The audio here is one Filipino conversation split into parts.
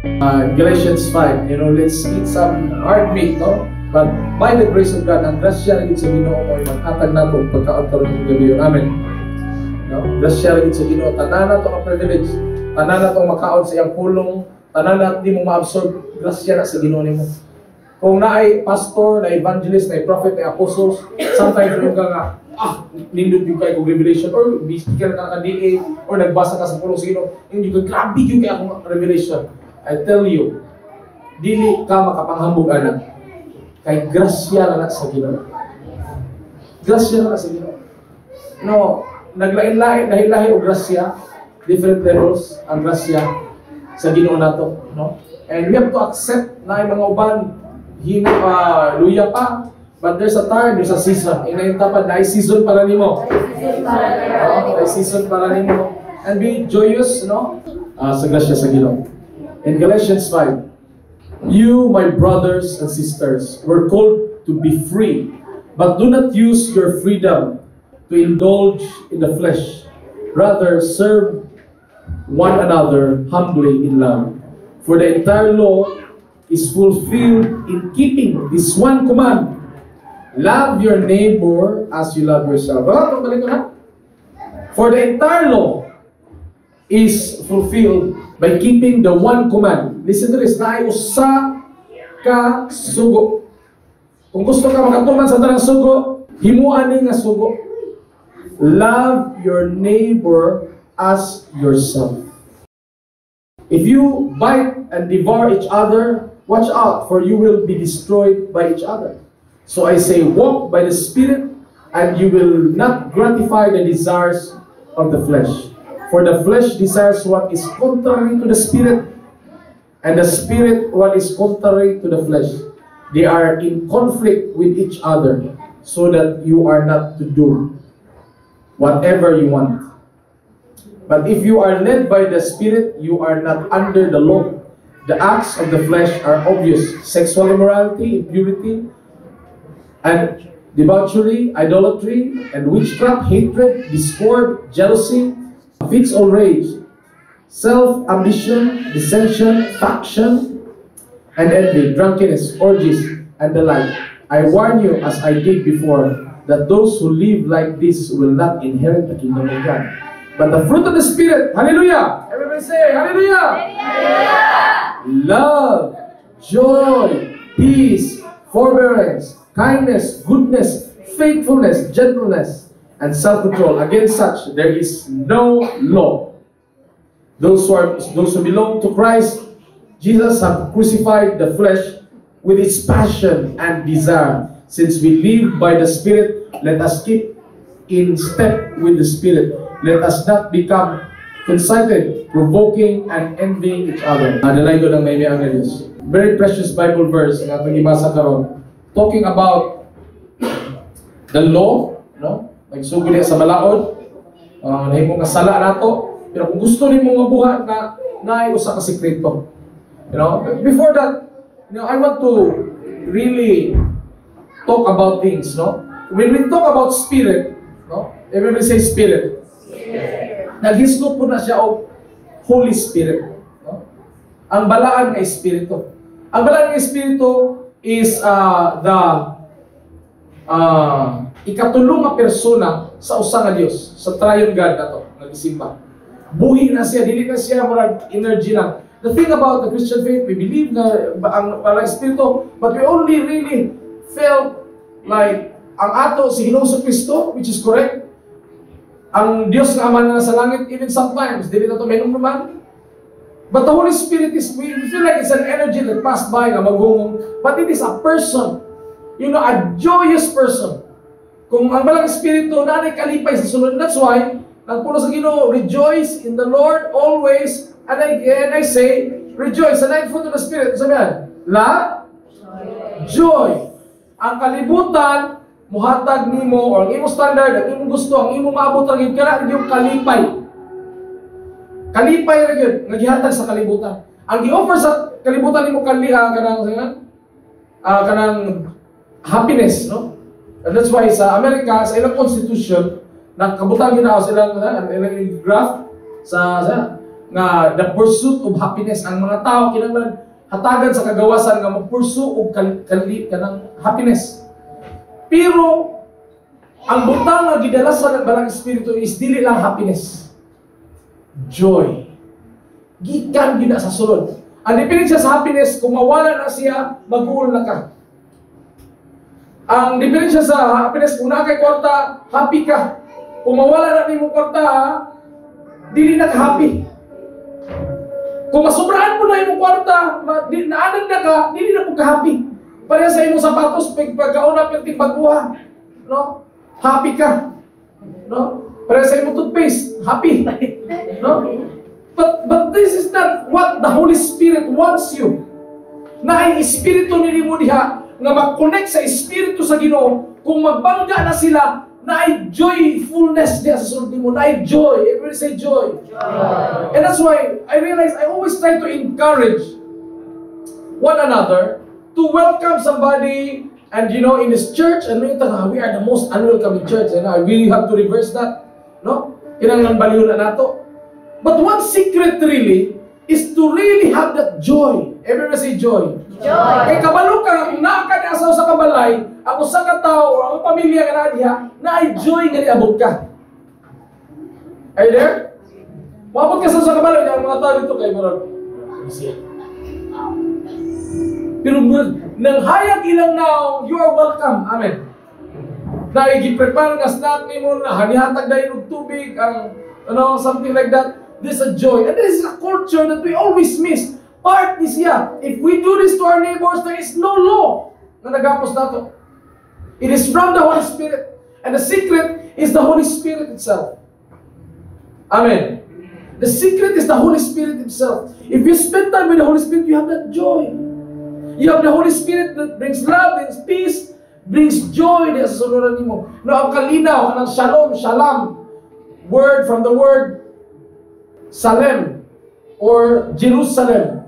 Galatians 5, let's eat some hard meat, no? But by the grace of God, ang grasya rin sa Ginoo mo, mag-atag na ito pagkaon ng gabi yun. Amen. No? Grasya rin sa Ginoo, tanan na ito ang privilege, tanan na itong makaon sa iyang pulong, tanan na di mo ma-absorb, grasya na sa Ginoo mo. Kung na-ay pastor, na evangelist, na prophet, na apostles, sometimes yung ka nga, nindot yung kayo kong revelation, or speaker ka ka DA, or nagbasa ka sa pulong sa Ginoo, yung ka, grabe yung kaya akong revelation. I tell you, dili ka makapanghambog anak. Kay grasya na sa Ginoo. Grasya na sa Ginoo. No, naglain-lain, lahi-lahi o grasya, different levels ang grasya sa Ginoo nato, no? And we have to accept na yung mga uban luya pa, but there's a time, there's a season. Inaintapad na ay season para nimo. Ay season para nimo. And be joyous, no? Sa grasya sa Ginoo. In Galatians 5, you, my brothers and sisters, were called to be free, but do not use your freedom to indulge in the flesh. Rather, serve one another humbly in love. For the entire law is fulfilled in keeping this one command: love your neighbor as you love yourself. For the entire law is fulfilled by keeping the one command. Listen to this, na ay usa ka sugo. Kung gusto ka makatuman sa tanang sugo, himuan ni nga sugo. Love your neighbor as yourself. If you bite and devour each other, watch out, for you will be destroyed by each other. So I say, walk by the Spirit, and you will not gratify the desires of the flesh. For the flesh desires what is contrary to the Spirit, and the Spirit what is contrary to the flesh. They are in conflict with each other, so that you are not to do whatever you want. But if you are led by the Spirit, you are not under the law. The acts of the flesh are obvious: sexual immorality, impurity, and debauchery, idolatry, and witchcraft, hatred, discord, jealousy, fits all rage, self-ambition, dissension, faction, and envy, drunkenness, orgies, and the like. I warn you, as I did before, that those who live like this will not inherit the kingdom of God. But the fruit of the Spirit, hallelujah! Everybody say, hallelujah! Hallelujah! Love, joy, peace, forbearance, kindness, goodness, faithfulness, gentleness, and self-control. Against such there is no law. Those who belong to Christ Jesus have crucified the flesh with its passion and desire. Since we live by the Spirit, let us keep in step with the Spirit. Let us not become conceited, provoking, and envying each other. Adalay ko ng may ang Diyos. Very precious Bible verse na itong ibasa karon, talking about the law, no? Nagsugod niya sa balaod, nahimong kasala nato, pero kung gusto niyo mong mabuhat na usa ka sekreto. Before that, I want to really talk about things, no? When we talk about Spirit, no? Everybody say Spirit. Naghisgot po na siya o Holy Spirit. No? Ang balaan ay Espiritu. Ang balaan ng Espiritu is the ikatulong nga persona sa usa nga Dios, sa triune God na to, nag-isimba. Buhi na siya, dili na siya murag energy lang. The thing about the Christian faith, we believe na ang parang Espiritu, but we only really felt like ang ato si Ginoong Kristo, which is correct. Ang Diyos nga Ama na nasa langit, even sometimes, dili na ito meron naman. But the Holy Spirit is, we feel like it's an energy that passed by na maghungong, but it is a person. A joyous person. Kung ang balang Espiritu na kalipay sa sunod, that's why, nagpuno sa Ginoo, rejoice in the Lord always, and I say, rejoice. Sa ninth fruit of the Spirit, sabihan, joy. Ang kalibutan, muhatag nimo or ang imong standard, ang imong gusto, ang imong maabot ra gyud kana yung kalipay. Kalipay ra gyud naghihatag sa kalibutan. Ang gi-offer sa kalibutan nimo kanang happiness, no? And that's why sa Amerika, sa ilang constitution, nakabutang ginawa sa ilang graph sa nga the pursuit of happiness. Ang mga tao kinahanglan hatagan sa kagawasan nga mag-pursue og kanang happiness. Pero ang butang nga gidala sa balang espiritu is dili lang happiness. Joy. Gikan gina sa sulod. Ang diferensya sa happiness, kung mawala na siya, mag-uul na ka. Ang diferensya sa happiness, kung na kay kwarta, happy ka. Kung mawala na ni mo kwarta, dili na ka happy. Kung masubraan mo na yung kwarta, naanag na ka, dili na po ka happy. Pareha sa imong sapatos, pagkauna perting baguha, no? Happy ka. No? Pareha sa imong toothpaste, happy. No? But this is not what the Holy Spirit wants you. Na ay espiritu ni mo diha nga mag-connect sa espiritu sa Ginoo, kung magbangga na sila, na ay joyfulness diya sa sulod nimo, na ay joy. Everybody say joy. And that's why I realize I always try to encourage one another to welcome somebody. And you know, in this church, and we are the most unwelcoming church, and I really have to reverse that. No? Kinahanglan balihon na nato. But one secret really is to really have that joy. Everybody say joy. Joy. Kay kabalo ka, kung nakakaniasaw sa kabalay, ang usa ka tao o ang pamilya ka na diha, na ay joy nga niabot ka. Are you there? Maabot ka sa kabalay, ang mga tao dito kay Marag. Pero nang hayag ilang now, you are welcome. Amen. Naigiprepare nga snack ni mo, hanihatag dahil ng tubig, ang, something like that. This is a joy. And this is a culture that we always miss. Part is siya. If we do this to our neighbors, there is no law na nagapos nato. It is from the Holy Spirit. And the secret is the Holy Spirit itself. Amen. The secret is the Holy Spirit itself. If you spend time with the Holy Spirit, you have that joy. You have the Holy Spirit that brings love, brings peace, brings joy sa sunuran nimo. No, ang kalinaw, kanang shalom, shalom. Word from the word Salem or Jerusalem.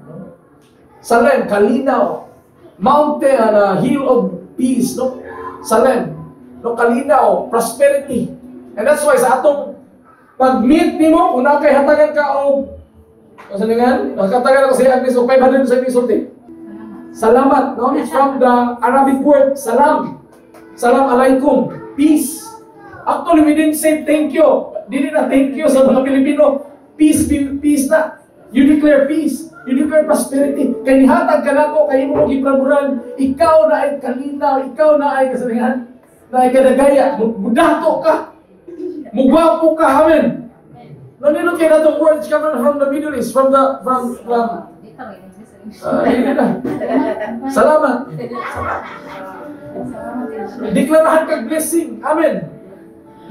Salem, kalinaw. Mountain, hill of peace, no? Salem. No, kalinaw, prosperity. And that's why sa atong pag-meet nimo, kung nakay hatagan ka o kasi nga, nakatagan ako sa Agnes o 500 sa episode. Salamat, no? It's from the Arabic word, salam. Salam alaikum, peace. Actually, we didn't say thank you. Dili na thank you sa mga Pilipino. Peace, peace na. You declare peace. You declare prosperity. Kaya nihatag ka na ko, kaya mo gipraburan. Ikaw na ay kalinaw, ikaw na ay kasalingan, na ay kadagaya. Mudato ka. Mugwapo ka, amen. Naninot kayo na itong words coming from the Middle East, Salamat. Deklarahan kag blessing. Amen.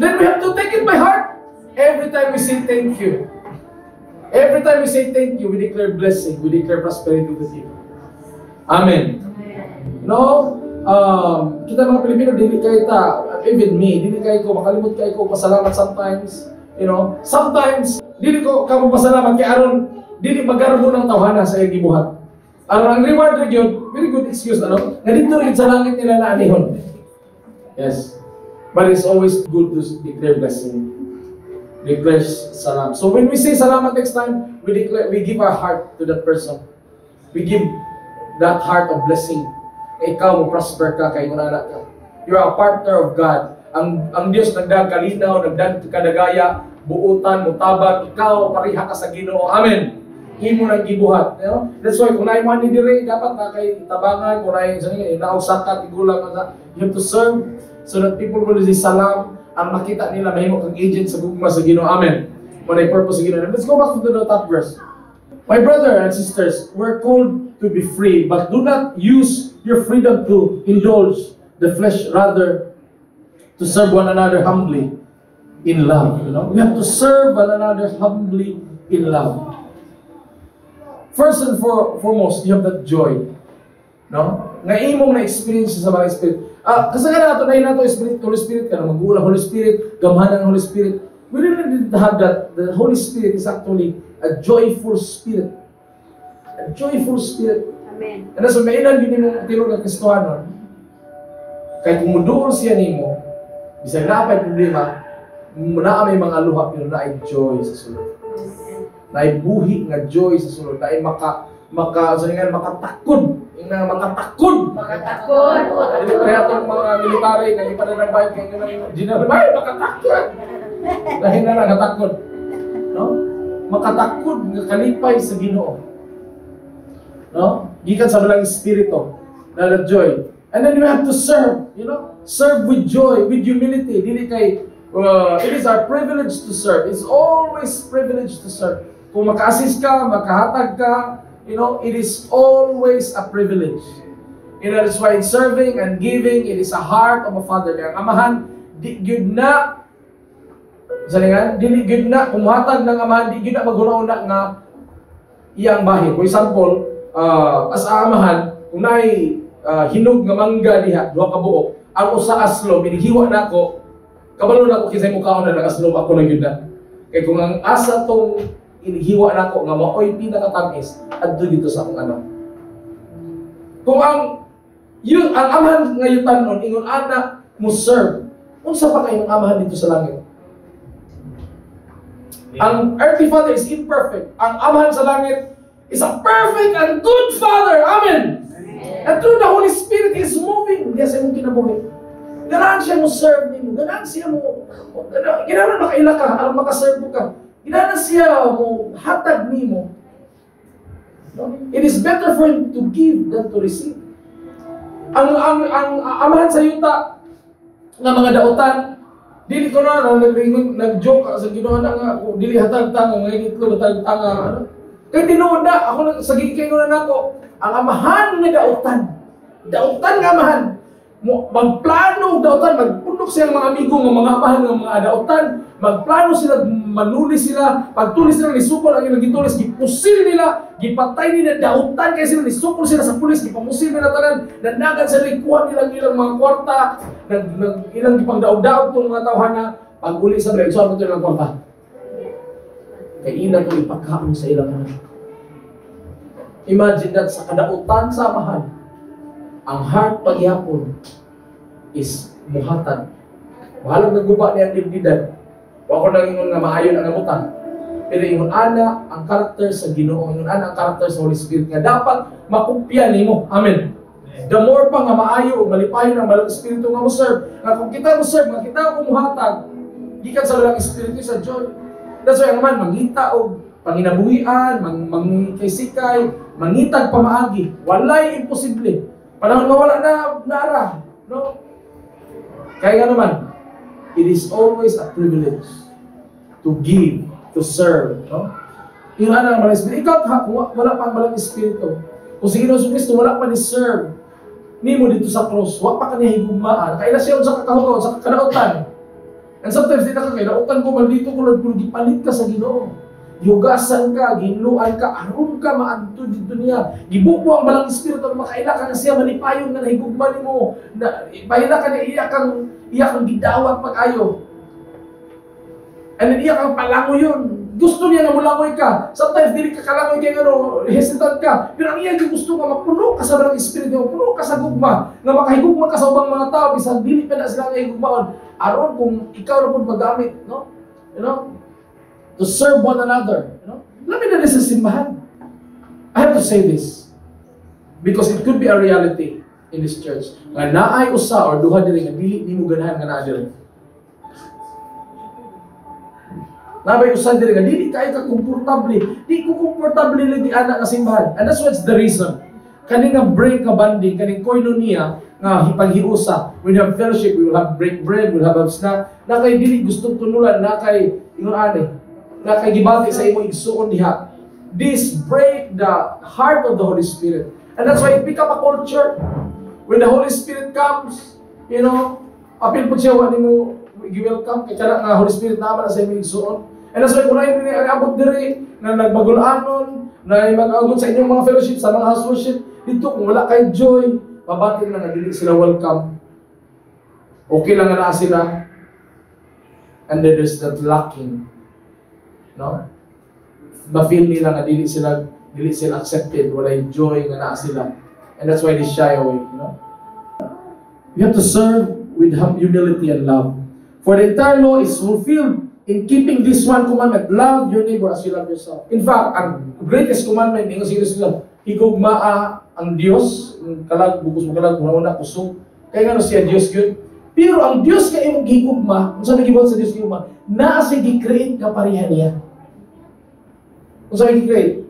Then we have to take it by heart. Every time we say thank you. Every time we say thank you, we declare blessing. We declare prosperity to people. Amen. No? Kita mga Pilipino, dili kayo even me, dili kayo ko, makalimot kayo ko, pasalamat sometimes. You know, sometimes, dili ko ka pasalamat kay aron dili magarbo ng tawhana sa iyong gibuhat. Ang reward rin yun, very good excuse, ano? Nandito rin sa langit nila na anihon. Yes. But it's always good to declare blessing. Declare salam. So when we say salamat next time, we give our heart to that person. We give that heart of blessing. Ikaw mo prosper ka, kay anak ka. You are a partner of God. Ang Diyos nagdag kalinaw, nagdag kadagaya, buutan, mutabag, ikaw pariha ka sa Ginoo. Amen. Imo nang gibuhat. You know? That's why kung naay man ni dire, dapat na kay tabangan, kung naay nausak ka, tigulang ka. You have to serve so that people will say salam. Ang makita nila, mahimo kang agent sa gugma sa Ginoo. Amen. When I purpose sa Ginoo. Let's go back to the top verse. My brother and sisters, we're called to be free, but do not use your freedom to indulge the flesh, rather to serve one another humbly in love. You know? We have to serve one another humbly in love. First and foremost, you have that joy. No? Nga imong na-experience sa mga Spirit. Kasi nga nato, Holy Spirit ka na, mag-uula Holy Spirit, gamhanan ng Holy Spirit. We really need to have that. The Holy Spirit is actually a joyful Spirit. A joyful Spirit. Amen. And so, may ilan yun yung tilog ng Kristohanon. Kaya kung muduol siya nimo, bisag napay problema, muna may mga luha, pero na ay joy sa sulod. buhi nga joy sa sulod, na makatakod, makatakod. Dili kaya itong mga military nga ipananabay kayo ng general, makatakod. Dahil na nakatakod. No? Makatakod nga kalipay sa Ginoo. No? Gikan sa balang espiritu na joy. And then you have to serve, serve with joy, with humility. Dili kay it is our privilege to serve. It's always privilege to serve. Kung maka-assist ka, makahatag ka, it is always a privilege. That's why in serving and giving, it is a heart of a father. Kaya ang amahan, di gyud na dili gyud na kumuhatag ng amahan, di gyud na maguna-una nga iyang bahin. For example, as amahan, kung naay hinog nga mangga diha, duha ka buok, ang usa aslo binihiwa nako, kabalo nako kisay mukhaon na nag-aslo ako na gyud na. Kay kung ang asa tong inihiwa nako nga maoy pinakatamis adto dito sa akong anak. Kung ang amahan nga yutanon ingon ana mo serve, unsa pa kay amahan dito sa langit? Ang earthly father is imperfect. Ang amahan sa langit is a perfect and good father. Amen. And through the Holy Spirit is moving diya sa imong kinabuhi. Ganahan siya mo serve nimo. Ganahan siya mo ganahan makaila ka aron makaserve ka. Ganahan siya mo hatag nimo. It is better for him to give than to receive. Ang amahan sa yuta nga mga dautan, dili ko na nag-joke sa Ginoo na nga dili hatag tanga ngayon ito hatag tanga. Kay tinuod na ako sa gikay ko na nako. Ang amahan nga dautan nga amahan. Magplano dautan, magpundok siya mga amigo ng mga amahan ng mga dautan, magplano sila, manuli sila, pagtulis sila, nisukol ang ilang gitulis, gipusil nila, gipatay nila dautan, kaya sila nisukol sila sa pulis, gipamusil nila tanan, nandagan sila, ikuha nilang mga kwarta, ilang gipangdaog-daog itong mga tawhana, pag uli sa nila, isuan mo ito ilang kwarta. Kaya ilang ko ipagkaon sa ilang anak. Imagine that sa kadautan sa amahan, ang heart paghihapon is muhatan. Mahalang naguba niya ang dibdidan. Wa ko nang ingon nga maayon ang amutan. Pero ingon ana ang karakter sa Ginoo, ingon ana ang karakter sa Holy Spirit nga dapat makupya nimo. Amen. The more pa nga maayo, malipayon ang balang espiritu nga mo serve. Nga kung kita mo serve, nga kita mo muhatag, gikan sa balang espiritu sa joy. That's why ang man mangita og panginabuhian, mangkaysikay, mangitag pamaagi. Walay imposible. Panahon mawala na ara, no? Kaya nga naman, it is always a privilege to give, to serve, no? Yung ano ang malang espiritu, ikaw wala pa ang malang espiritu. Kung si Ginoong Kristo wala pa ni serve, nimo dito sa cross, wala pa kaniya higugmaan, kaya na siya sa kakahugaw, sa kakadautan. And sometimes di na kakadautan ko, maldito ko lang kung gipalit ka sa Ginoo. Yugasan ka, ginluan ka, aron ka maadto dito niya. Gibuko ang balang espiritu na makaila ka na siya malipayon na nahigugma nimo. Na paila ka na iya kang gidawat pag-ayo. And then iya kang palangoy yun. Gusto niya na mulangoy ka. Sometimes dili ka kalangoy kay hesitant ka. Pero ang iya gusto ka mapuno ka sa balang espiritu, mapuno ka sa gugma, nga makahigugma ka sa ubang mga tao bisan dili pa na sila nga higugmaon. Aron kung ikaw ra pud magamit, no? To serve one another. Labi na sa simbahan. I have to say this because it could be a reality in this church. Nga naay usa or duha diri nga dili nimo ganahan nga naa diri. Nabay usa diri nga dili kay ka komportable. Di ko komportable lang di ana nga simbahan. And that's what's the reason. Kani nga break nga banding, kani koinonia nga paghiusa. We have fellowship, we will have break bread, we will have snack. Na kay dili gustong tunulan, na kay ingon ani. Na kay gibati sa imong igsuon diha. This break the heart of the Holy Spirit. And that's why it become a culture. When the Holy Spirit comes, apil po siya, wani mo i-welcome, kaya kana nga Holy Spirit naman sa imong igsuon. And that's why kung abot diri, na nagbagulanon, na mag-agot sa inyong mga fellowship, sa mga house worship, dito kung wala kay joy, mabatin na nga dili sila welcome. Okay lang nga na sila. And then there's that lacking. No? Ma-feel nila nga dili sila accepted, wala yung joy nga naa sila. And that's why they shy away, You have to serve with humility and love. For the entire law is fulfilled in keeping this one commandment, love your neighbor as you love yourself. In fact, ang greatest commandment, ingon sila, higugmaa ang Dios, kalag, bugos mo kalag, una kusog, kaya nga siya Dios yun. Pero ang Dios ka imong higugma, kung saan nagibot sa Dios higugma, naa siya gi-create ka pareha niya. Kung saan gi-create?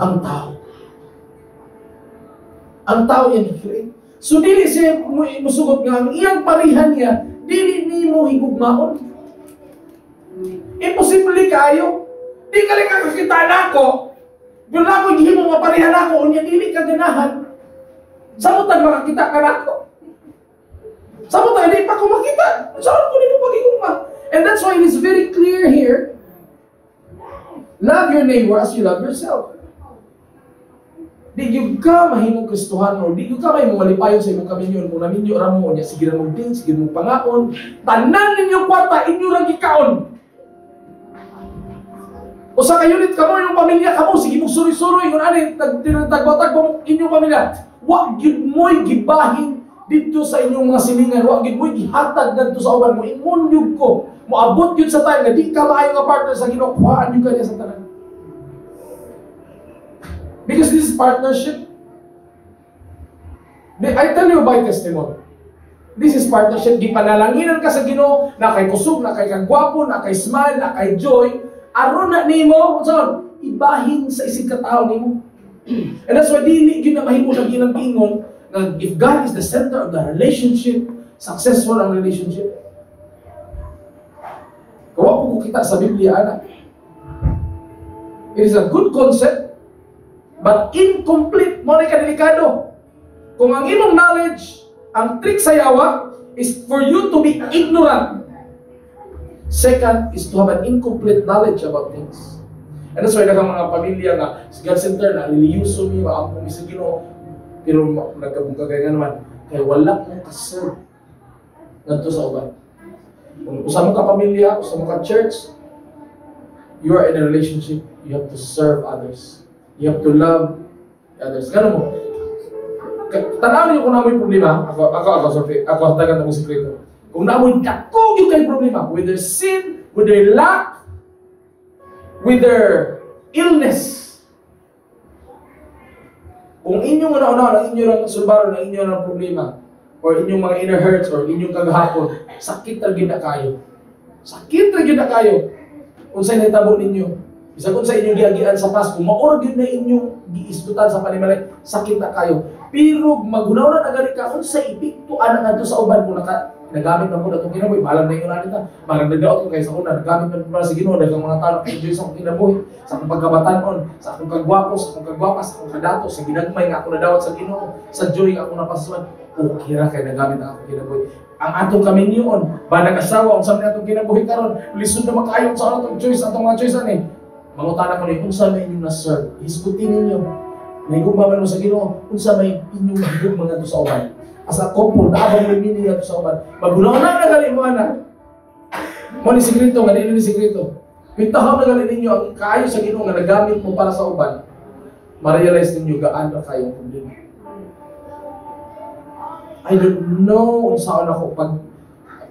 Ang tao. Ang tao yan gi-create. So dili siya musugot nga, ang iyang pareha niya, dili ni mo higugmaon. Imposible kayo. Di ka lang kakakita na ako. Pero na ako, hindi mo mapareha na ako, unya dili ka ganahan. Saan mo tayo makakita ka na ako? Saan mo tayo, hindi pa ako makita. Saan ko nito pag-igugma? And that's why it is very clear here. Love your neighbor as you love yourself. Di yung ka mahimong Kristohano, di yung ka mahimong malipayon sa imong kaminyon, kung naminyo ramo, niya, sige na mong din, sige mong pangaon, tanan ninyo kwarta, inyo lang ikaon. O sa kayunit ka mo, yung pamilya ka mo, sige mong suri-suri, yung anin, tagbatag mo inyong pamilya. Wag yun mo'y gibahin dito sa inyong mga silingan, wag yun mo'y gihatag dito sa uban mo, imunyog ko, moabot yun sa time na di ka maayo nga partner sa Ginoo, kuhaan yun kanya sa tanan. Because this is partnership. I tell you by testimony. This is partnership. Di panalanginan ka sa Ginoo, na kay kusog, na kay kagwapo, na kay smile, na kay joy. Aron na nimo, so, ibahin sa isig katao nimo. And that's why dili gyud na mahimo lang ginang ingon na if God is the center of the relationship, successful ang relationship. Kawa po kita sa Biblia ana. It is a good concept, but incomplete, mo na kadelikado. Kung ang imong knowledge, ang trick sa yawa is for you to be ignorant. Second is to have an incomplete knowledge about things. And that's why nagang mga pamilya nga, si God Center na reliyoso niyo, ang sa Ginoo, pero nagkabungkagay nga naman, kaya wala mong kaserve nandito sa uban. Kung usama ka pamilya, usama ka church, you are in a relationship, you have to serve others. You have to love others. Gano'n mo. Tanaw niyo kung namoy problema, ako hatagan na mong sikreto. Kung namoy kakog yung kayo problema, with their sin, with their lack, with their illness. Kung inyong una-una, inyong lang sulbaro, na inyong lang problema, or inyong mga inner hurts, or inyong kagahapon, sakit na gina kayo. Sakit na gina kayo. Kung sa'yo natabo ninyo. Isa kung sa inyong giagian sa Pasko, maorgin na inyong giisgutan sa panimalay, sakit na kayo. Pero magunaw na nagali ka, kung sa ipiktuan na nga sa uban, kung nagamit na po na itong kinabuhi, malam na yung nalita, malam na daot ko kayo sa una, nagamit na po na sa Ginoo, dagang mga tao, enjoy sa akong kinabuhi, sa akong pagkabatanon, sa akong kagwapo, sa akong kagwapas, sa akong kadato, sa ginagmay nga ako nadawat sa Ginoo, sa joy nga ako napasuan, okay ra kayo nagamit na akong kinabuhi. Ang atong kaminyon, ba nag-asawa, kung saan na itong kinabuhi karon, lisod na makayon sa atong choice, atong mga choice ani. Mangutana ko rin, kung saan may inyong na-serve, hisgutin ninyo. Nahigugma man mo sa Ginoo, kung saan may inyong higugma nga ito sa uban. As a couple, naabang may meaning nga ito sa uban. Magunaw na nagali mo, anak. Mo ni sikreto, nga din ni sikreto. Pintahaw nagali ninyo, ang kaayo sa Ginoo nga nagamit mo para sa uban, ma-realize ninyo gaan na kayong problema. I don't know kung saan ako pag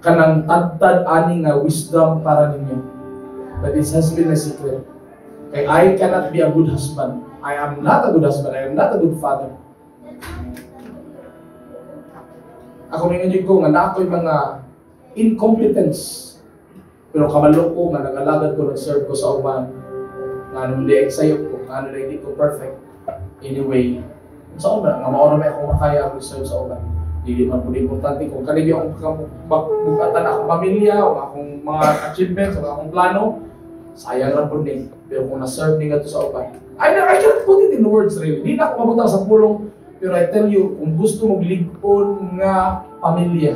kanang tad-tad ani nga wisdom para ninyo. But it has been a secret. Kaya I cannot be a good husband. I am not a good husband. I am not a good father. Ako mingon ko nga na ako'y mga incompetence. Pero kabalo ko nga nag-alagad ko, nag-serve ko sa uban. Nga nung di-exayok ko, nga nung hindi ko perfect. Anyway, sa uban, nga maura may akong makaya ako serve sa uban. Hindi man po importante kung kanigi akong bukatan akong pamilya, o akong mga achievements, o akong plano, sayang lang po din. Pero kung na-serve din ito sa uban, I can't put it in words really. Hindi na ako mabutang sa pulong. Pero I tell you, kung gusto mong ligpon nga pamilya,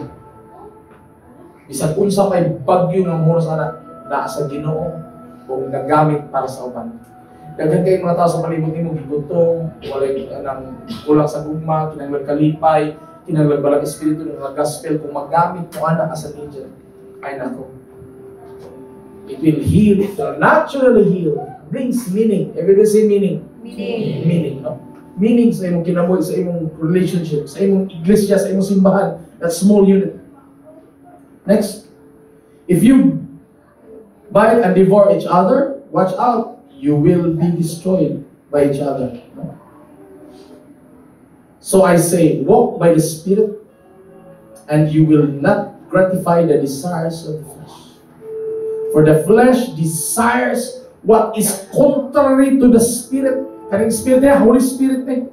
isang unsa kay bagyo ng oras anak, naa sa Ginoo o nagamit para sa uban. Daghan kay mga tao sa palibot nimo gigutong, walay nang kulang sa gugma, kinahanglan kalipay, kinahanglan balang espiritu ng gospel kung magamit mo anak as an angel. Ay nako. It will heal, it will naturally heal. Brings meaning. Everybody say meaning. Meaning. Meaning, no? Meaning sa imong kinabuhi, sa imong relationship, sa imong iglesia, sa imong simbahan. That small unit. Next. If you bite and devour each other, watch out, you will be destroyed by each other. So I say, walk by the Spirit, and you will not gratify the desires of the flesh. For the flesh desires what is contrary to the Spirit. Kaning Spirit niya, Holy Spirit niya.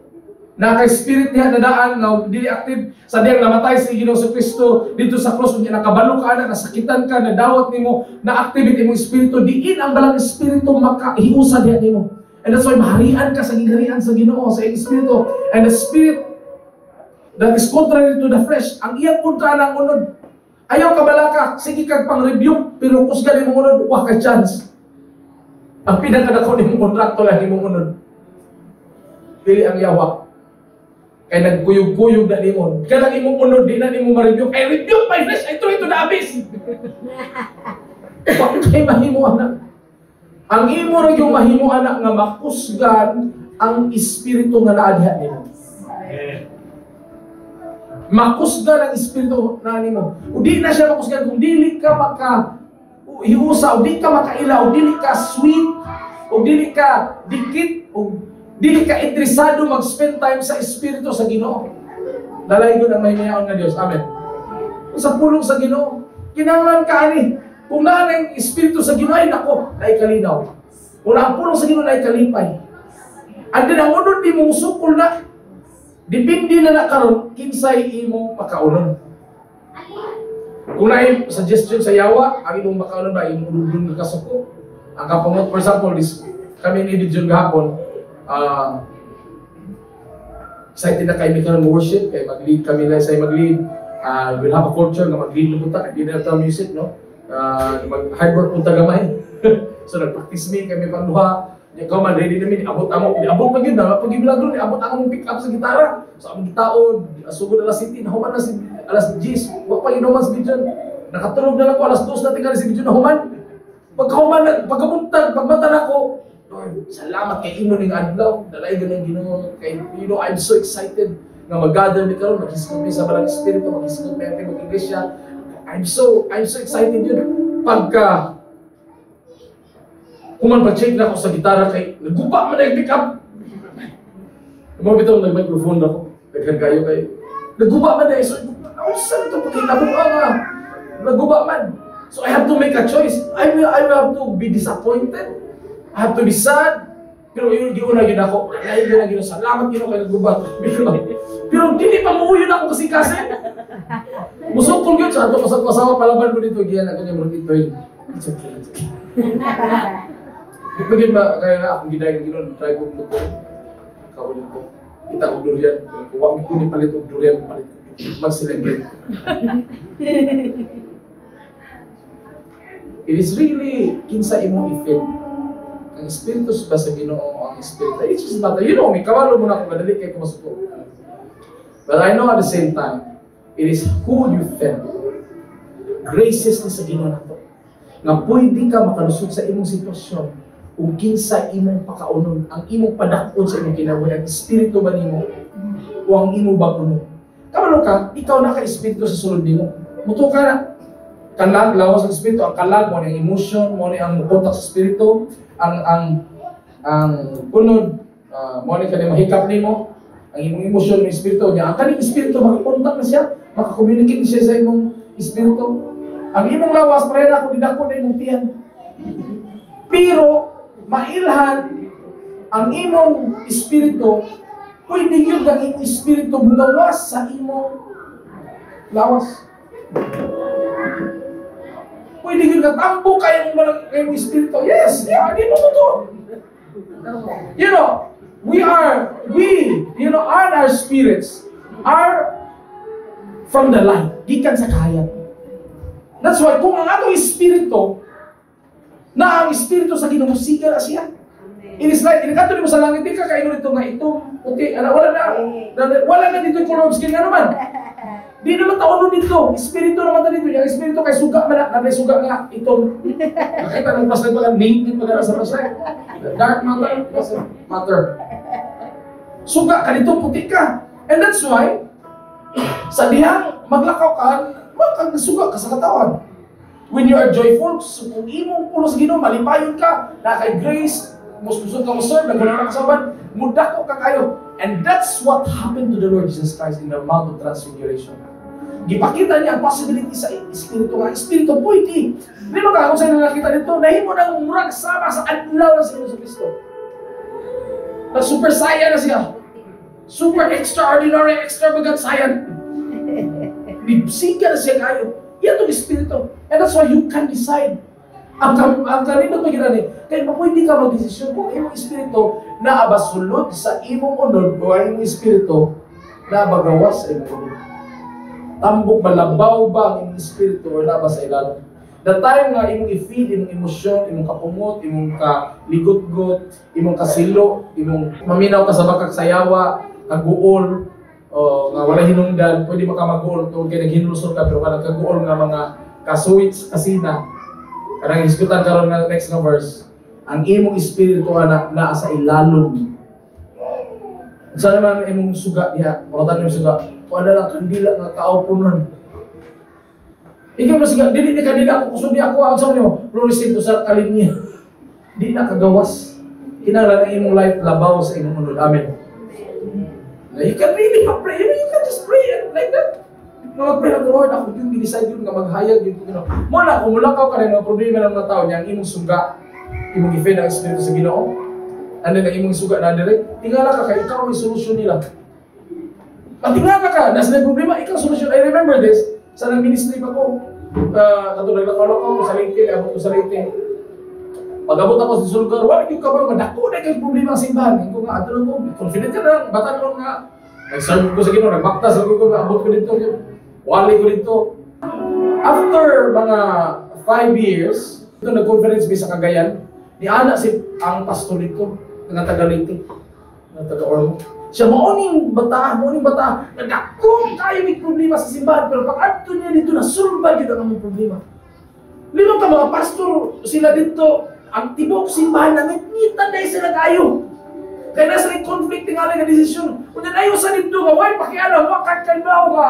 Na kay Spirit niya nadaan, nga dili active sa diyang namatay si Ginoong Kristo dito sa cross, kung nakabalo ka na, nasakitan ka, nadawat nimo, na-activate imong Espiritu, diin ang balang Espiritu makahiusa diyan nimo. And that's why maharian ka sa gingharian sa Ginoo, sa iyong Espiritu. And the Spirit that is contrary to the flesh, ang iyang kontra ng unod. Ayaw ka balaka, sige kag pang-rebuke, pero kusgan imong unod, wa ka chance. Ang pinakadako nimong kontrakto lang imong unod. Dili ang yawa. Kaya nagkuyog-kuyog na nimo. Kaya lang imong unod, di na nimo ma-rebuke. I rebuke my flesh, I throw it to the abyss. Bakit kayo mahimo anak? Ang imo rin yung mahimo anak nga makusgan ang Espiritu nga naadya nimo. Makusgan ang Espiritu na nimo. O di na siya makusgan kung dili ka maka-hiusa, o di ka makaila, o dili ka sweet, o dili ka dikit, o dili ka interesado mag-spend time sa Espiritu sa Ginoo. Dalayon ang mahimayaon nga Dios. Amen. Sa pulong sa Ginoo, kinahanglan ka ani. Kung naa ang Espiritu sa Ginoo, ay nako, ay kalinaw. Kung ang pulong sa Ginoo ay kalipay. And then ang unod di mong sukol na, depende na nakaroon, kinsay imong makaunon. Kung na suggestion sa yawa, ang imong makaunon ba, imong ulundun ka kasuko. Ang kapangot, for example, kami ni Dijon gahapon, excited na kayo may karoon worship, kaya mag-lead kami na sa mag-lead. We'll have a culture na mag-lead na punta, hindi na ito music, no? Hard work punta gamay. So nag-practice me, kami pang-duha. Ikaw man, ready namin, abot pa yun na, pag-i-vlog doon, abot akong pick up sa gitara. So ang gitaon, sugod alas 7, nahuman na si alas 10, wag pa inuman si Bijan. Nakatulog na lang ko, alas 2 na tingnan si Bijan, nahuman. Pagkahuman, pagkabuntag, pagmata na ko, Lord, salamat kay imo ning adlaw, dalay ganang Ginoo. Kay I'm so excited nga mag-gather ni karon, mag-hiskot mi sa balang Espiritu, mag-hiskot mi ang iglesia. I'm so excited yun. Pagka kuman pa-check na ako sa gitara kay naguba man ang pick up. Mo bitaw nag-microphone ako. Daghan kayo kay naguba man dai. So saan to pagkitabo nga? Naguba man. So I have to make a choice. I will have to be disappointed. I have to be sad. Pero yun na yun ako. Ay, yun na yun. Salamat yun ako kay naggubat. Pero hindi pa muuyon ako kasi. Musukol yun. Sa ato masawa palaban ko dito. Giyan ako niya marunong ito yun. It's okay. Ito din ba, kaya nga akong ginayang ginoon, try ko ito. Kaulit ko. Kita ko durian. Huwag ko ni palit o durian. Magsilengin. It is really kinsa imong effect. Ang Espiritu ba sa Ginoo ang Espiritu. It's just matter. You know me, kawalo mo na ako, madali kayo kumasuko. But I know at the same time, it is who you fed. Graces ni sa Ginoo na ito. Nga pwede ka makalusot sa imong sitwasyon kung kinsa imong pakaunon, ang imong padakon sa imong kinabuhi, ang Espiritu ba nimo o ang imong bagunon. Kamalo ka, ikaw na ka-Espiritu sa sulod nimo. Muto ka na. Kalag, lawas ang Espiritu, ang kalag mo, ang emotion, mo ang mukontak sa Espiritu, ang punod, mo ni kanang mahikap nimo, ang imong emosyon ng Espiritu niya. Ang kaning Espiritu makakontak na siya, makakommunicate siya sa imong Espiritu. Ang imong lawas para na kung didako na imong tiyan. Pero mailhan ang imong Espiritu, pwede yun ang imong Espiritu mulawas sa imong lawas. Pwede yun katambo kayong imong Espiritu. Yes, yeah, di mo to. You know, our spirits are from the light, gikan sa kahayag. That's why kung ang atong Espiritu, na ang Espiritu sa Ginoo siga siya. It is like, inikato mo sa langit, di ka kaino nito nga ito. Okay, wala na dito yung column skin nga naman. Di naman taon dito. Espiritu naman dito. Yung Espiritu kay suga man na. May suga nga itong. Nakita ng pasay pala, name din pala sa pasay. Dark matter. Suga ka dito, puti ka. And that's why, sa dihang maglakaw ka, magkagsuga ka sa katawan. When you are joyful, so kung imong puno sa Ginoo, malipayon ka, na kay grace, mas gusto ka mo-serve, nagulong ka sa uban, mudako ka kayo. And that's what happened to the Lord Jesus Christ in the Mount of Transfiguration. Gipakita niya ang possibility sa Espiritu nga. Espiritu pwede. Di ba ka, kung saan nakita dito, nahimo ng murag sama sa adlaw ng Ginoo Kristo. Na super saiyan na siya. Super extraordinary, extravagant saiyan. Sika na siya kayo. Yan itong Espiritu. And that's why you can decide. Ang kanino ito ginani. Kaya pwede ka mag-desisyon kung imong Espiritu na abasulod sa imong unod o ang imong Espiritu na abagawas sa imong unod. Tambok malabaw ba ang imong Espiritu o naba sa ilalim. The time nga imong i-feed, imong emosyon, imong kapumot, imong kaligot-got, imong kasilo, imong maminaw ka sa bakag sayawa, kaguol, o nga wala hinungdan, pwede makamag-uol kung kaya naghinulusot ka pero ka nagkaguol nga mga kasuits, kasina. Karang iskutan karon nga next na verse, ang imong Espiritu na naa sa ilalom. Sa naman imong suga diha, pakatan imong suga, wala lang kandila nga kaupunon. Ikaw na siya, dili ka din ako, kusundi ako, ang sabi mo, fluorescent sa kalinya. Di na kagawas. Kinala na imong life, labaw sa imong unod. Amen. You can really pray. You can just pray like that. Mag-pray ng Lord, ako yung decide yun nga maghayag yun. Mula, kung mulakaw ka rin, mga problema ng mga tao niya, ang imong suga, imong i-fed ang Espiritu sa Ginoo, ano na imong suga na direct, tingala ka kaya ikaw ang solusyon nila. Pag tingala ka, nasa na problema, ikaw solusyon. I remember this, sa nag-ministry pa ko, katulad naglakalakaw ko sa LinkedIn, abot ko sa LinkedIn. Pag-abot ako sa lugar, wala yung kabaw, madako na kayo problema sa simbahan. Ko nga, ato lang ko, confident ka na, batan ko nga. Nag-serve ko sa Ginoo, nagbaktas ako ko, abot ko dito, wali ko dito. After mga 5 years, ito nag-conference sa Cagayan, ni Ana si ang pastor dito, nga taga-Leyte, nga taga-Ormo. Siya, maoning bata, nagdakong kayo may problema sa simbahan, pero pag ato niya dito, nasulba dito ang mga problema. Limang ka mga pastor, sila dito, ang tibok simbahan na nagnitan dahil sila kayo. Kaya nasa rin conflict nga lang na desisyon. Kung nanayo sa dito nga, why pakialam, wakad kalbaw ka.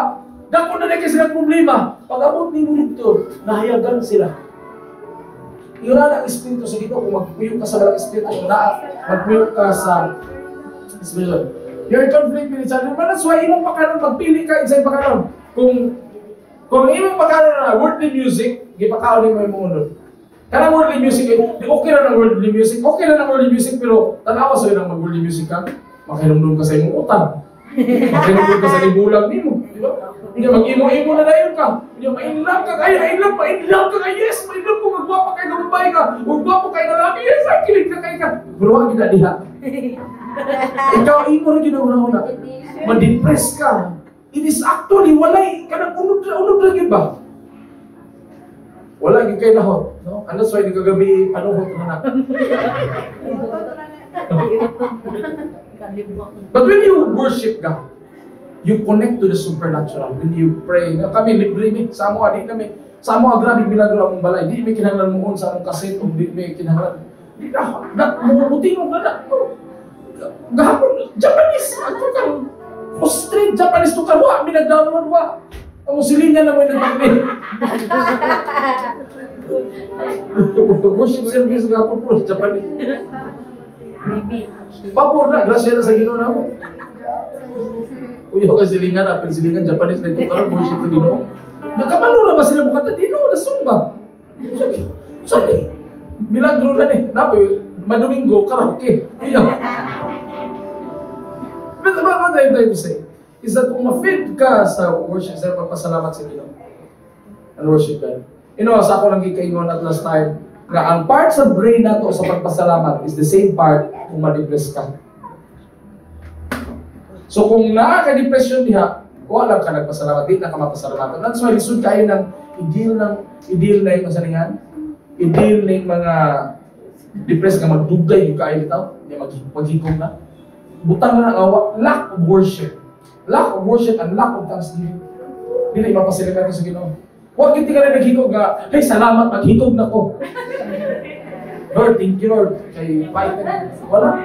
Dako na kayo silang problema. Pag abot ni mo dito, nahayagan sila. Iura ang Espiritu sa dito, kung magpuyok ka sa walang Espiritu, kung magpuyok ka sa Espiritu. You're in conflict with each other. But that's why imong pakanon, magpili ka inside pakanon. Kung imong pakanon na worldly music, gipakaon mo imong unod. Kana worldly music, okay na ng worldly music, pero tanawa sa'yo ng mag-worldly music ka, makinumdum ka sa imong utang. Makinumdum ka sa libulang nimo. Di ba? Hindi mag-imo-imo na dayon ka. Hindi ma-inlove ka kayo, ma-inlove ka kayo, yes, ma-inlove ko, magwapo kayo na babae ka, magwapo kayo na lalaki, yes, ay, kilig na kayo ka. Pero ang kita diha. Ikaw, imo na ginauna-una. Ma-depress ka. It is actually, walay, kanang unod lagi ba? Wala, yung kayo lahot. No? And that's why, di kagabi, panuhot na na. But when you worship God, you connect to the supernatural. When you pray, kami libre mi, sa mo, di na mi, sa mo, grabe binagro akong balay, di may kinahanglan mo sa akong kaset, o di may kinahanglan. Di na, mumuting mo na. Gahapon, Japanese, ako kang, straight Japanese to ka, wa, minag-download, wa. Ang musilingan na mo yung nagpapin. Worship service gahapon po, Japanese. Papor na, grasya na sa Ginoo na mo. Uyo ka silingan, apel silingan, Japanese na ito karoon, worship na Ginoo. Nagkamalo na ba sila bukata? Di no, nasumba. Sabi, milagro na eh. Napoy, Madomingo, karaoke. Iyan. But what I'm trying to say is that kung ma-feed ka sa worship, sa pagpasalamat sa Ginoo, and worship God. You know, sa ako lang kikaingon at last time, na ang part sa brain nato sa pagpasalamat is the same part kung ma-depress ka. So kung nakaka-depression diha, wala ka nagpasalamat, di na ka mapasalamat. That's why lisod kayo ng i-deal na yung masalingan, i-deal na yung mga depressed ka, magdugay yung kayo bitaw, maghigong na. Butang na ng awa, lack of worship. Lack of worship and lack of thanksgiving. Hindi mapasalamat sa Ginoo. Huwag hindi ka na naghigog nga, hey, salamat, maghigog na ko. Lord, thank you, Lord. Kay fight na. Wala.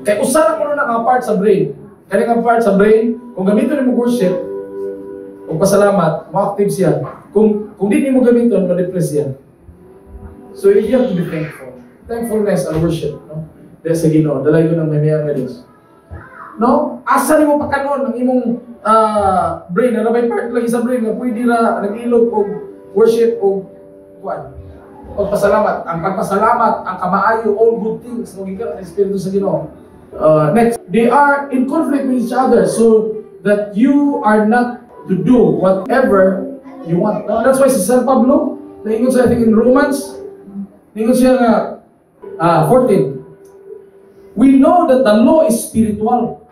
Kaya usara ko na naka-part sa brain. Kaya naka-part sa brain, kung gamitin mo worship, o o pasalamat, ma-active siya. Kung di mo gamiton, ma-depress siya. So you have to be thankful. Thankfulness and worship, no? Dahil sa Ginoo, dalay ko ng maymayang nga Diyos. No? Asa ni mo pa kanon ang imong brain, na may part lagi sa brain na pwede na nag-ilog o worship o pagpasalamat. Ang pagpasalamat, ang kamaayo, all good things, magiging ang Espiritu sa Ginoo. Next, they are in conflict with each other so that you are not to do whatever you want. No? That's why si San Pablo, naingon siya, I think in Romans, naingon siya nga 14. We know that the law is spiritual,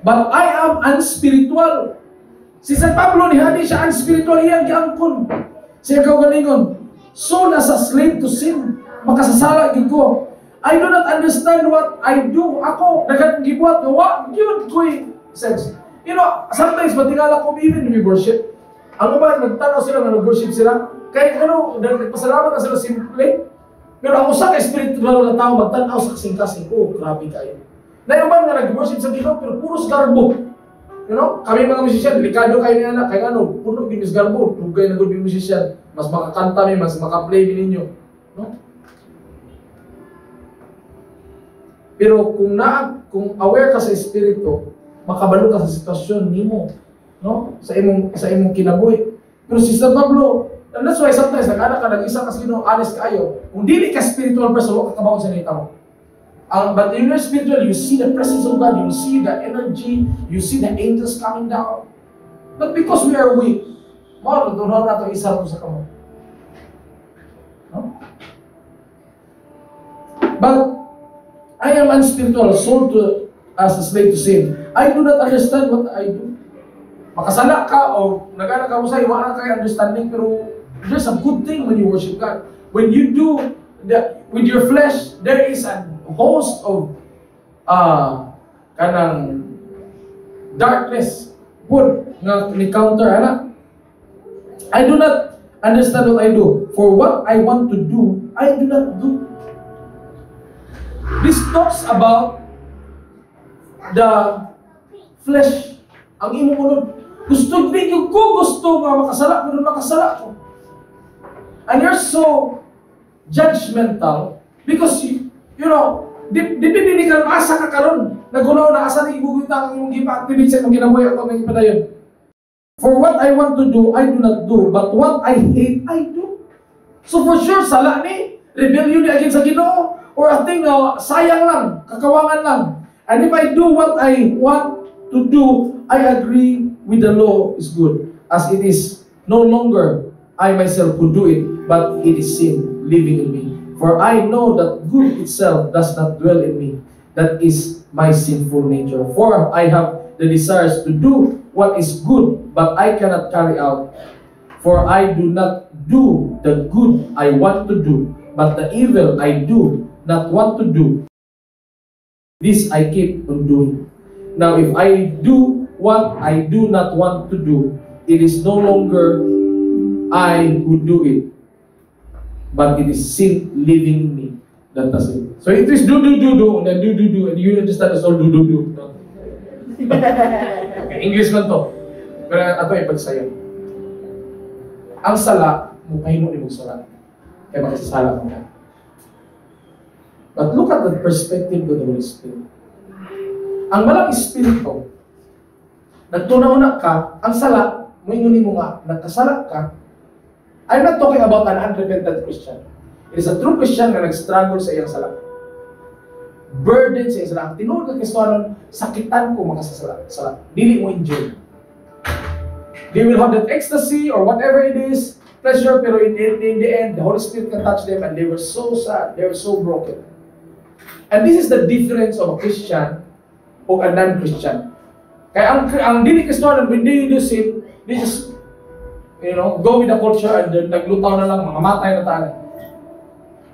but I am unspiritual. Si San Pablo, hindi siya unspiritual, iyang giangkon. Siya kaugalingon, so nasa slave to sin, makasasala yun ko. I do not understand what I do. Ako, nagkakagibwat, what yun ko'y sense. You know, sometimes matingala ko even we worship. Ang ba, nagtanaw sila na nag-worship sila. Kahit nagpasalamat na sila simple. Pero ang usa ka spiritual na tao magtanaw sa kasing-kasing, oh, grabe kayo. Na yung nga nag-worship sa Ginoo, pero puro garbo. You know, kami mga musician, delikado kayo ni anak, kaya ano, puno din is garbo, tugay na good musician, mas makakanta mi, mas makaplay mi ninyo. No? Pero kung aware ka sa espiritu, makabalo ka sa sitwasyon nimo, no? Sa imong kinabuhi. Pero si San Pablo, and that's why sometimes nag-anak ka, nag-isa kasi honest kayo. Kung dili ka spiritual person, wag ka kabaw sa nita mo. But when you're spiritual, you see the presence of God, you see the energy, you see the angels coming down. But because we are weak, matutunan natin isa ito sa kamo. No? But I am unspiritual, sold as a slave to sin. I do not understand what I do. Makasala ka o nag-anak ka mo sa'yo, wala kayo understanding, pero there's a good thing when you worship God. When you do with your flesh, there is a host of kanang darkness would ni-counter, anak. I do not understand what I do. For what I want to do, I do not do. This talks about the flesh. Ang imong unod. Gusto ko makasala, pero makasala ko. And you're so judgmental because you know, dipindi ni ka asa ka karon. Nagunaw na asa ni ibugutan ang imong gipa-activate sa imong kinabuhi ato ng ipadayon. For what I want to do, I do not do, but what I hate, I do. So for sure, sala ni, rebellion ni against sa Ginoo, or a thing na sayang lang, kakawangan lang. And if I do what I want to do, I agree with the law is good, as it is no longer I myself who do it, but it is sin living in me. For I know that good itself does not dwell in me. That is my sinful nature. For I have the desires to do what is good, but I cannot carry out. For I do not do the good I want to do, but the evil I do not want to do, this I keep on doing. Now if I do what I do not want to do, it is no longer I who do it, but it is sin living in me that does it. So it is do, and then do, and you understand it's all do. English man to. Pero ato ipagsayo. Ang sala, mukahimo ni mong sala. Kaya makasasala mo ka. But look at the perspective of the Holy Spirit. Ang malang Espiritu, nagtuna-una ka, ang sala, moingunin mo nga, nagkasala ka. I'm not talking about an unrepentant Christian. It is a true Christian na nag-struggle sa iyang sala. Burden sa iyang sala. Ang tinulog ng Kristohanon, sakitan ko makasasala. Dili mo enjoy. They will have that ecstasy or whatever it is, pleasure, pero in the end, the Holy Spirit can touch them and they were so sad, they were so broken. And this is the difference of a Christian o a non-Christian. Kaya ang dili Kristohanon, when they do sin, they just, go with the culture and naglutaw na lang, mamamatay na tayo.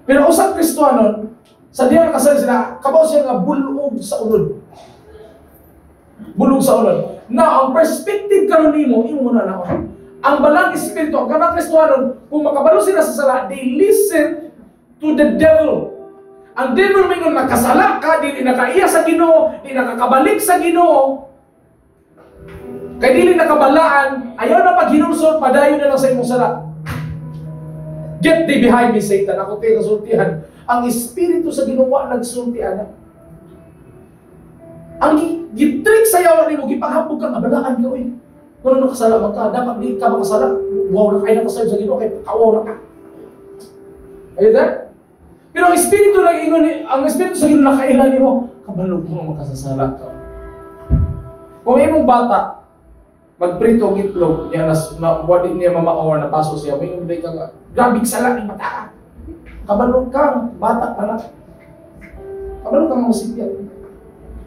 Pero usang Kristohanon, sa diyan kasal sila, kabaw siya nga bulog sa ulod. Bulog sa ulod. Now, ang perspective karon nimo, imo na lang. Ang balang espiritu, ang kanang Kristohanon, kung makabalo sila sa sala, they listen to the devil. Ang devil mingon nakasala ka, di nakaiya sa Ginoo, di nakakabalik sa Ginoo. Kay dili nakabalaan, ayaw na pag hinulsol, padayon na lang sa imong sala. Get thee behind me, Satan. Ako tayo kasultihan. Ang Espiritu sa ginawa nagsultihan na. Ang gitrick sa yawa ni mo, gipanghapog kang kabalaan ka, uy. Kung ano nakasala ka, dapat di ka makasala. Wow na kayo nakasala sa Ginoo, kaya kawaw na ka. Are you there? Pero ang Espiritu sa Ginoo nakailan mo, kabalog mo makasasala ka. Kung imong bata, magprito ang itlog, niya wadi niya mamakaw na paso siya, may hindi ka nga, grabe sala ni mata ka. Kabalog ka, bata ka na. Kabalog ka masipyan.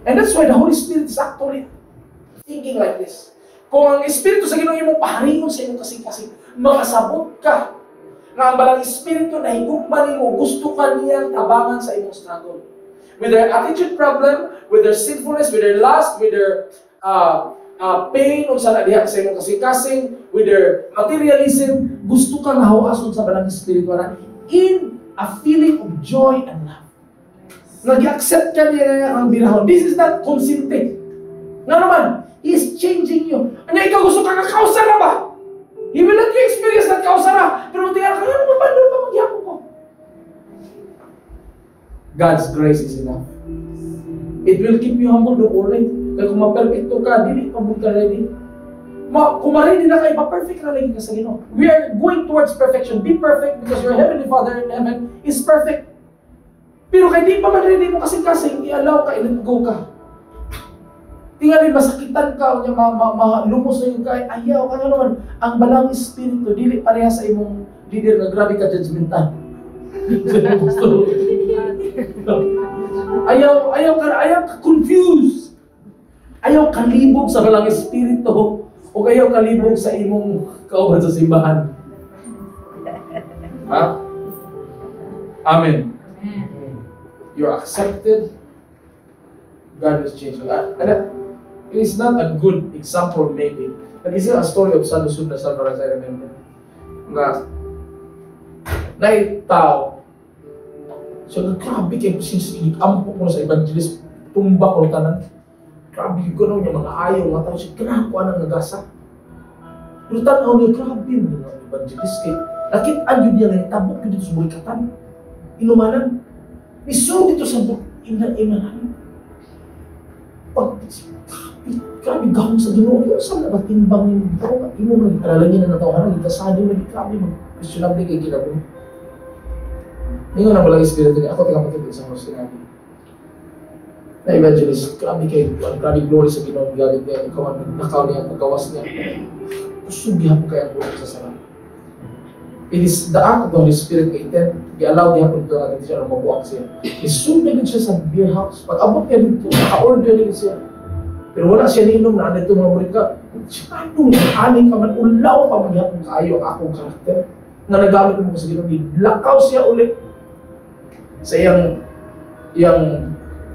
And that's why the Holy Spirit is actually thinking like this. Kung ang Espiritu sa Ginoo imong paharingon sa imong kasing-kasing, makasabot ka na ang balang Espiritu na higugman mo, gusto ka niyang tabangan sa imong struggle. With their attitude problem, with their sinfulness, with their lust, with their pain o sa diha sa imong kasing-kasing, with their materialism, gusto kang nahawason sa balang Espiritu na in a feeling of joy and love. Nag-accept ka niya ang binahon. This is not consenting. Nga naman, He is changing you. Ano ikaw gusto ka kakausara ba? He will let you experience that kausara. Pero tingnan ka, ano ba pa magyapon ko? God's grace is enough. It will keep you humble, don't worry. Kaya kung ma-perfecto ka, dili pa mo ka ready. Kung ma-ready na kayo, ma-perfect na lagi ka sa Ginoo. We are going towards perfection. Be perfect because your Heavenly Father in heaven is perfect. Pero kaya di pa man-ready mo kasing-kasing, i-allow ka, i-let go ka. Tingnan masakitan ka, lumos na yung kahit ayaw ka naman. Ang balang Espiritu, dili pareha sa imong leader na grabe ka judgmental. ayaw ka confused. Ayaw kalibog sa balang Espiritu o ayaw kalibog sa imong kauban sa simbahan. Ha? Amen. You're accepted. God has changed you. It is not a good example maybe. But this is a story of Salusud na Salvador, as I remember. Na tao. So, grabe kayo since ampok mo na sa evangelist, tumba ko tanan. Grabe ko na niya mga ayaw, mga tao siya, grabe ko anang nagasa. Pero tanaw niya, grabe mo na evangelist kayo. Nakitaan yun niya na itabok yun dito sa bulikatan. Inumanan. Iso dito sa imanan. Grabe gahong sa Ginoo. Saan na ba timbang yung bro? Imo mo nagtalalagin na natawanan. Itasado mo. Grabe mag-questionable kay ginagawa. Ngayon na walang Espiritu niya. Ako tingnan matindi sa mga sinabi. Na evangelist, grabe kayo. Grabe glory sa Ginoo. Galit niya. Ikaw ang nakaw niya. Pagkawas niya. Kusugyan mo kaya ang buhay sa sarap. It is the act of the Holy Spirit kay i-allow niya kung ito natin siya na mabuwak siya. Isugyan siya sa beer house. Pag-abot niya dito, naka-order niya siya. Pero wala siya niinom na ano ito mga murika. Siya ano, aning ka man, ulaw pa magyapon kayo ang akong karakter. Na nagamit mo sa Ginoo, lakaw siya ulit sa iyang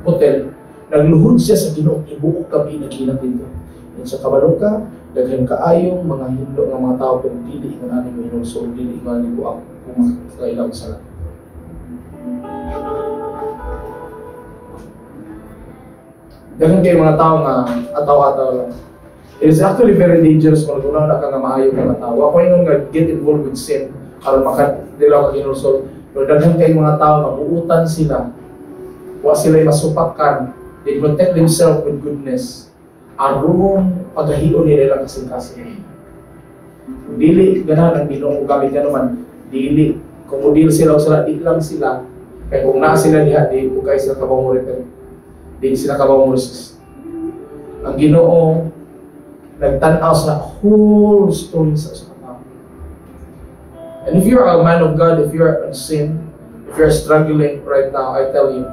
hotel. Nagluhod siya sa Ginoo, ibuok kami naginap dito. Yan sa kabalong ka, daghan kaayong mga himlo ng mga tao, pero dili ko na mo hinulso, dili ko na ko ang kailang sala. Daghan kayo mga tao nga ataw-ataw lang. It is actually very dangerous kung nagulaw na ka nga maayo mga tao. Ako yung nga get involved with sin, para makadilaw ka hinulso. Pero daghan kayo mga tao nga uutan sila, wa sila masupakan, they protect themselves with goodness. Aron paghahion nila kasing-kasing. Dili ganahan ang Ginoo gamit ka naman. Dili kung udil sila di lang sila. Kaya kung naa sila diha, di ko kayo sila kabaw mo rin. Di sila kabaw mo resist. Ang Ginoo nagtanaw sa whole story sa tao. And if you're a man of God, if you're in sin, if you're struggling right now, I tell you,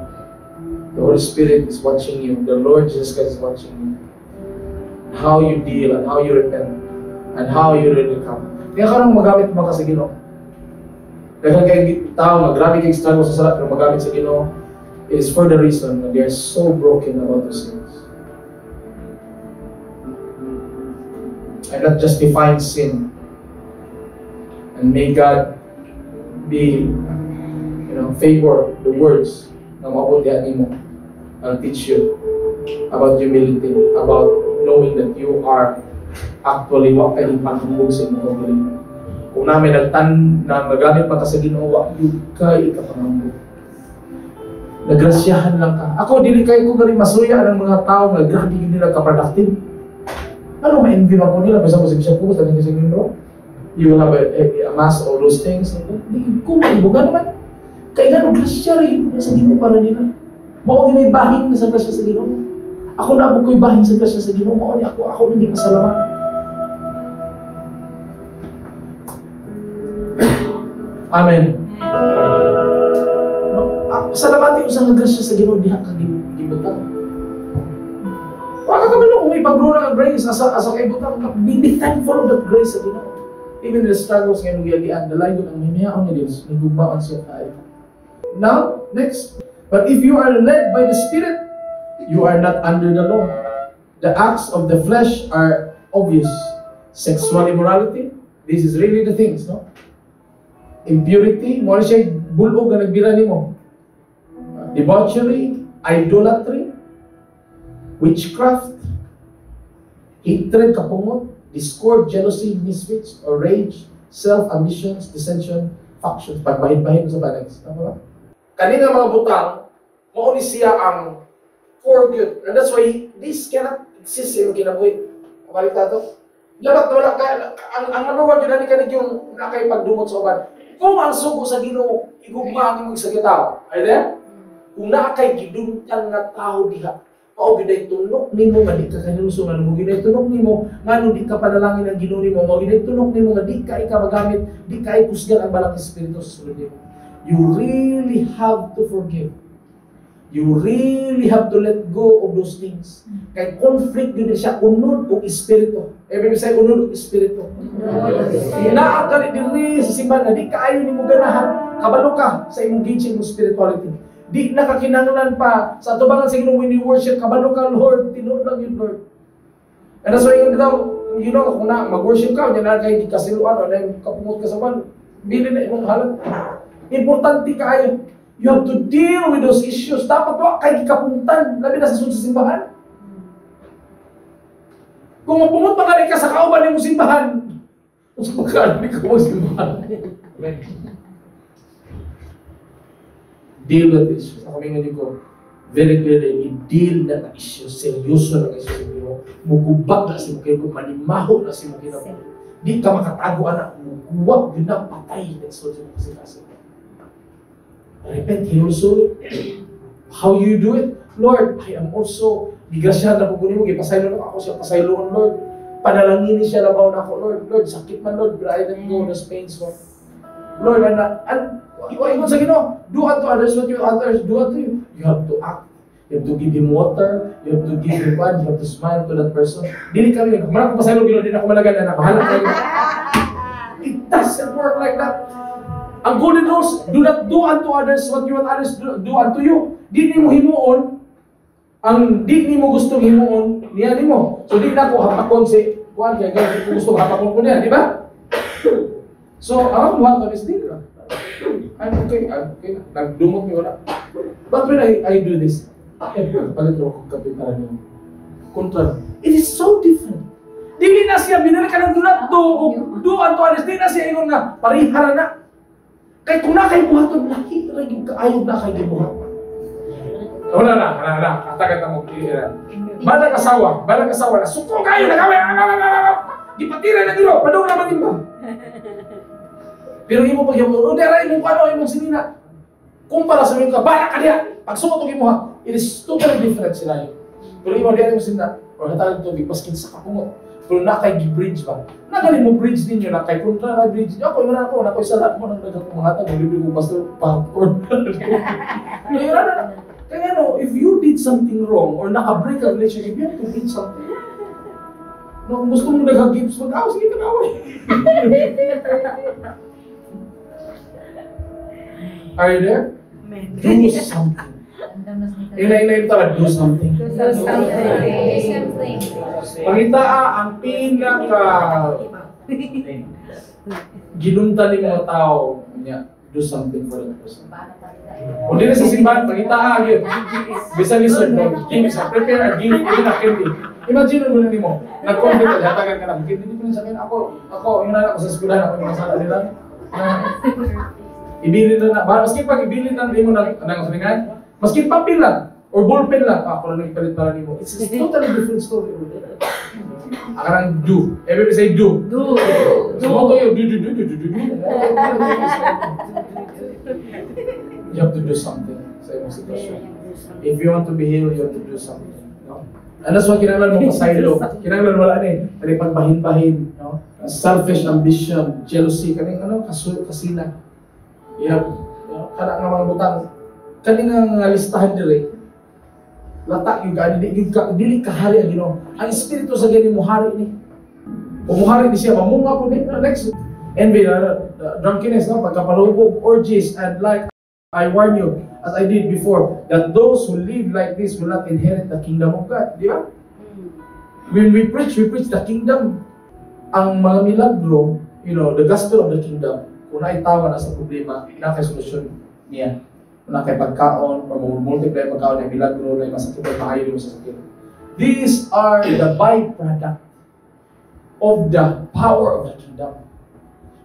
the Holy Spirit is watching you. The Lord Jesus Christ is watching you. How you deal and how you repent and how you really come. Kaya ka nang magamit mo ka sa Ginoo. Dahil kayo tao, grabe kayo struggle sa salat, pero magamit sa Ginoo, it is for the reason that they are so broken about those things. And that justifying sin. And may God be, favor the words na mabudihan mo. I'll teach you about humility, about knowing that you are Actually, wag kay ipanghumbog sa imong kaugalingon. Kung namin na magamit pa ka sa Ginoo, wag yun kay ikapanghambog. Nagrasyahan lang ka. Ako, dili kay ko galing masuya ng mga tao nga grabe yun nila ka-productive. Ano, ma-envy mo nila, basta mo sa Bishop Pugos, talagang sa Ginoo. You will have a mass all those things. Kung maibuga naman, kaya nga, grasya rin sa Ginoo para nila. Mao may bahin na sa grasya sa Ginoo. Ako na ko'y bahin sa grasya sa Ginoo. Mao ni ako hindi masalamat. Amen. Salamati usang grasya sa Ginoo diha ka gibutang. Wala ka man kung ipagro na grace asa kay butang, be thankful of that grace sa Ginoo. Even the struggles ngayon giagian, dalayon ang himiyaon ni Dios, nigubaon siya kay. Now, next. But if you are led by the Spirit, you are not under the law. The acts of the flesh are obvious. Sexual immorality, this is really the things, no? Impurity, mo siya bulog na nagbira nimo. Debauchery, idolatry, witchcraft, hatred, kapungot, discord, jealousy, misfits, or rage, self-ambitions, dissension, factions, pagbahin-bahin sa banags. Tama ba? Kanina mga butang, mauni siya ang for good. And that's why this cannot exist sa iyong kinabuhi. Kapalit nato. Dapat wala ka, ang number one, yun ka yung nakay pagdumot sa uban. Kung ang sugo sa Ginoo, igugma ang imong sa tao. Ay there? Kung nakay gidumtan nga tao diha, mao giday tunok nimo nga di ka kanunsungan mo, giday tunok nimo ngano di ka panalangin ang Ginoo nimo, mao giday tunok nimo nga di ka magamit, di ka kusgan ang balang espiritu sa sulod nimo. You really have to forgive. You really have to let go of those things. Kay conflict yun siya, unod o espiritu. Every say, unod o espiritu. Inaakali diri sa simbahan na di kaayo ni mo ganahan, kabalo ka sa imong gauge mo spirituality. Di nakakinanglan pa sa atubangan sa Ginoo when you worship, kabalo ka, Lord, tinuod lang yun, Lord. And that's why yun daw, you know, kung na mag-worship ka, yan na kayo di kasiluan, o na yung kapungot ka sa ban, bili na imong halang. Importante kaayo. You have to deal with those issues. Dapat ba kay kapuntan, labi na sa sunod sa simbahan. Kung mapumot pa ka sa kauban ng simbahan, kung sa pagkaan, hindi ka mo simbahan. Deal with issues. Ako may ngayon ko, very clearly, i-deal na issues, seryoso na issues mo. Mugubak na si mo kayo, manimaho na si mo kayo. Di ka makatago, anak. Muguwag, yun na patay. That's what you're saying. Repent, He also. How you do it? Lord, I am also, bigasyahan na pupunin mo, ipasaylo na ako siya, pasayloon, Lord. Panalangin siya labaw na ako, Lord. Lord, sakit man, Lord, but I don't know the pains, Lord. Lord, and iwan sa Ginoo, do unto others what you others do unto you. You have to act. You have to give him water. You have to give him one. You have to smile to that person. Dili kami, marang kung pasaylo, Ginoo, di na ako malagan na bahala kayo. It doesn't work like that. Ang golden rules, do not do unto others what you want others do unto you. Di ni mo himuon, ang di ni mo gustong himuon, niya ni mo. So di na ko hapakon si Juan, kaya di ko gusto hapakon ko niya, di ba? So, ang buhat ko is di na. I'm okay. Nagdumot mi wala. But when I do this, palit ko kapitara niyo. Kontra. It is so different. Dili na siya, binili ka ng do not do unto others. Di na siya ingon nga, parihara na. Kaya kung na kayo buhaton, nakita rin yung kaayog na kayo buhaton. Wala na. Katagat mo. Balang asawa na. Suko kayo, nagawin. Dipatira na nilo, padong naman din ba? Pero imo pag yung, dera imong ano, imong sinina. Kumpara sa mga, balang ka niya. Pag suko itong imuha, it is totally different sila yun. Pero imo dera imong sinina, o natalag tubig, paskin sa kapungot. Pero nakay gi-bridge ba? Nagaling mo bridge ninyo, nakay kontra na bridge niyo. Ako, yun ako, nakoy sa lahat mo ng dagang mga tag, libre ko basta popcorn. Kaya no, if you did something wrong or naka-break a relationship, you have to bridge something. No, kung gusto mong nag-gives, mag-aw, sige ka na-away. Are you there? Do something. Inayin talaga, do something. Pangitaa ang pinaka ginunta ni mga tao niya, do something for that person. Kung di na sa simbahan, pangitaa yun. Bisa ni sir, no, give, prepare a gift, yun na candy. Imagine mo na nimo, nag-conflict ka, hatagan ka na, hindi ko na sabihin, ako, yung anak ko sa eskwelahan, ako yung masala nila. Ibilin na, maski pag ibilin na nimo ng salingan, maski papel lang, or ballpen lang, ako na nagpalit para nimo. It's a totally different story. Akarang do. Everybody say do. Do. Sumoto yun, do. You have to do something sa iyong sitwasyon. If you want to be healed, you have to do something. No? And that's why kinahanglan mo pasaylo. Kinahanglan wala na eh. Kani pagbahin-bahin. No? Selfish ambition, jealousy, kaning kasina. Yeah. Kana nga mga butang. Kani nga listahan dire. Latak yung gani, dili kahari ang Ginoo. Ang espiritu sa gani muhari ni. Kung muhari ni siya, mamunga po ni. Next. Envy, drunkenness, no? Pagkapalubog, orgies, and like, I warn you, as I did before, that those who live like this will not inherit the kingdom of God. Di ba? When we preach the kingdom. Ang mga milagro, you know, the gospel of the kingdom, kung naitawa na sa problema, nakasolusyon niya. Kung nakay pagkaon, or multiply pagkaon ng milagro, na masakit at maayon mo sa sakit. These are the byproduct of the power of the kingdom.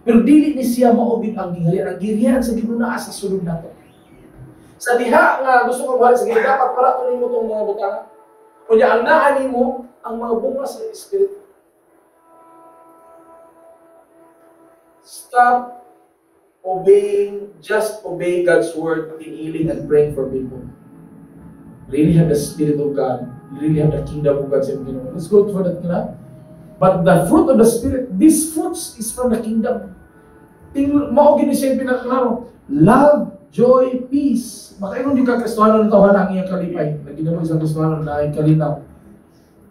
Pero dili ni siya maubig ang gingharian. Ang gingharian sa ginunaa sa sulod nato. Sa diha nga gusto kong buhay sa gingharian, dapat para tuloy mo itong mga butanga. Kunya ang naani mo, ang mga bunga sa Espiritu. Stop just obey God's word, tiniling and praying for people. Really have the Spirit of God. Really have the kingdom of God. Let's go for that. But the fruit of the Spirit, these fruits is from the kingdom. Maugin ni siya yung pinaklaro. Love, joy, peace. Makaingon di ka Kristohano ng tawahan ang iyang kalipay. Naging mo isang Kristohano na ay kalinaw.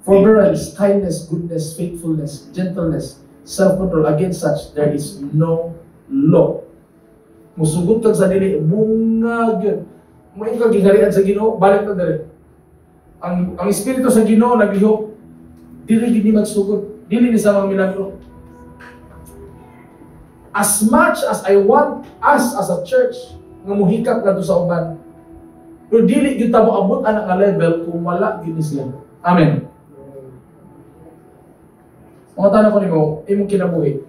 Forbearance, kindness, goodness, faithfulness, gentleness, self-control. Against such, there is no law. Musugot kang sa dili, bungag yun. May kagigarian sa Ginoo, balik na dali. Ang Espiritu sa Ginoo naglihok, dili gini magsugod, dili ni sa mga milagro. As much as I want us as a church nga muhikap kadto sa uban, pero dili gyud ta moabot ana nga level kung wala gid sila. Amen. Mga tanong ko nimo, imong kinabuhi.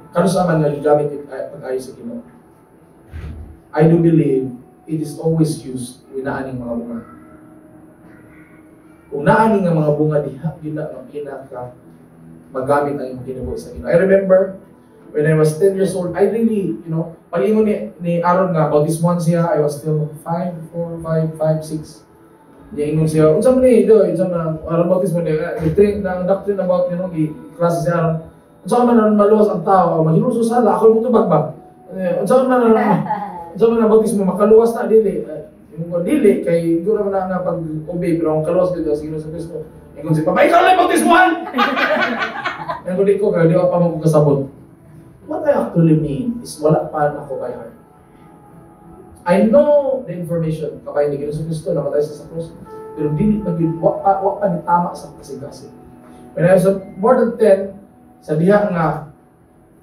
Kano sa man nga gigamit pag-ayo sa Ginoo? I do believe it is always used with naaning mga bunga. Kung naaning nga mga bunga diha, yun na ang pinaka magamit ang iyong kinabuhi sa Ginoo. I remember when I was 10 years old, I really, pag-ingon ni Aaron nga, bautismuhan siya, I was still 5, 6. Niya ingon siya, unsa man ni, unsa man, Aaron bautismo niya, ang doctrine about, klase siya Aaron, unsa man maluwas ang tao, mahinuso sala, ako mo ito bagbag. Unsa man ang bautismo, makaluwas na, dili. Yung dili, kay gura man na pag-obey, pero ang kaluwas dito, sa Ginoo sa Kristo. Ingon siya, Papa, ikaw lang bautismuhan! Ingon di ko, kaya di ako pa magkasabot. What I actually mean is wala pa ako by heart. I know the information, kapay ni Ginoo sa Kristo, namatay siya sa cross, pero dili pa ni tama sa kasigasig. When I was more than 10, sa diha nga,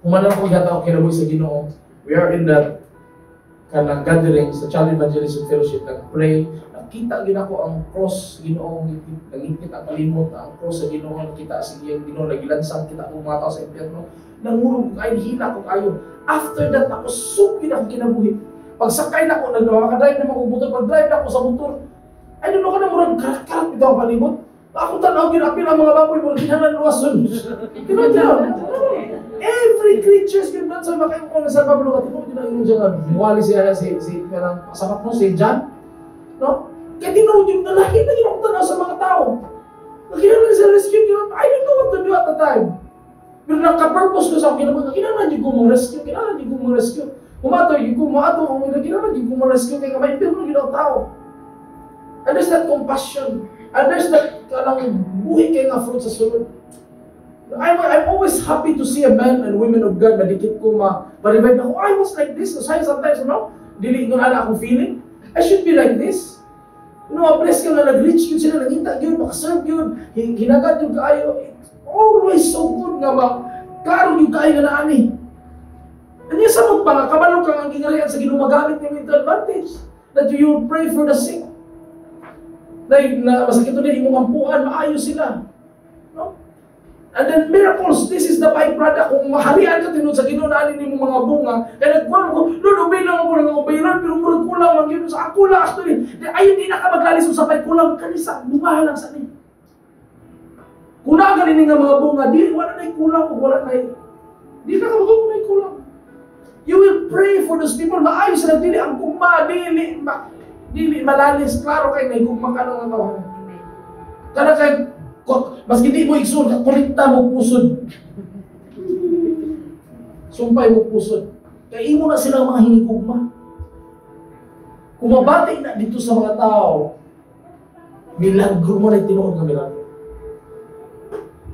humanan ko yata ako kinabuhi sa Ginoo. We are in that kanang gathering sa Child Evangelism Fellowship, nag-pray, nakita gina ko ang cross, Ginoo, nangingkit ang kalimot, ang cross sa Ginoo, nakita sa Ginoo, nagilansang kita ang mga tao sa impyerno, nangurog kayo, hina ko kayo. After that, ako sukin akong kinabuhi. Pagsakay na ako, makadrive na makubuto, pag-drive na ako sa motor, ay doon ako na murag karat-karat ito ang palimot. Ako tanaw, ginapil ang mga baboy, murag ginahan luwason. Every creature's ginahan sa mga kayo kung nasa Pablo, at ito ginahan siya, muwali siya si sapat mo, si John. No? Kaya tinawag yung nalahin na ginapil tanaw sa mga tao. Nagkinahan sa rescue, I don't know what to do at the time. Pero nagka-purpose ko sa akin, kailangan yung rescue, kailangan yung rescue. Kumato, yung kumato, kailangan yung rescue, kaya may pero ginawa tao. And there's that compassion. And there's that buhay kayo nga fruit sa sunod. I'm always happy to see a man and women of God na dikit ko ma-revive ako. I was like this. Sometimes, dili ko na akong feeling. I should be like this. Bless ka na nag-reach yun sila, nangita yun, makaserve yun, hinagad yung kaayo. It's always so good nga karong yung kaayo na naani. And yung sa magpanga, kabalo kang ang ginarian sa ginumagamit niyo into advantage. That you pray for the sick. na masakit to din imong ampuan, maayos sila. No? And then miracles, this is the byproduct. Kung maharian ka tinod sa Ginoo na anin mo mga bunga, kaya nagkuhan ko, Lord, obey lang ako ng obey, Lord, pero murag kulang lang yun sa ako lang actually. Ayun di na ka maglalis sa pay kulang kanisa, bunga lang sa ni. Kuna ganin nga mga bunga, di wala na kulang, wala na. Di na ka magkulang kulang. You will pray for those people, maayos sila, dili ang kuma, dili malalis, klaro kayo, may gugma ka ng mga kada kay mas hindi mo igsoon, kolekta mo pusod. Sumpay mo pusod. Kaya imo na silang mga hinigugma. Kung mabati na dito sa mga tao, milagro mo na tinuod ng milagro.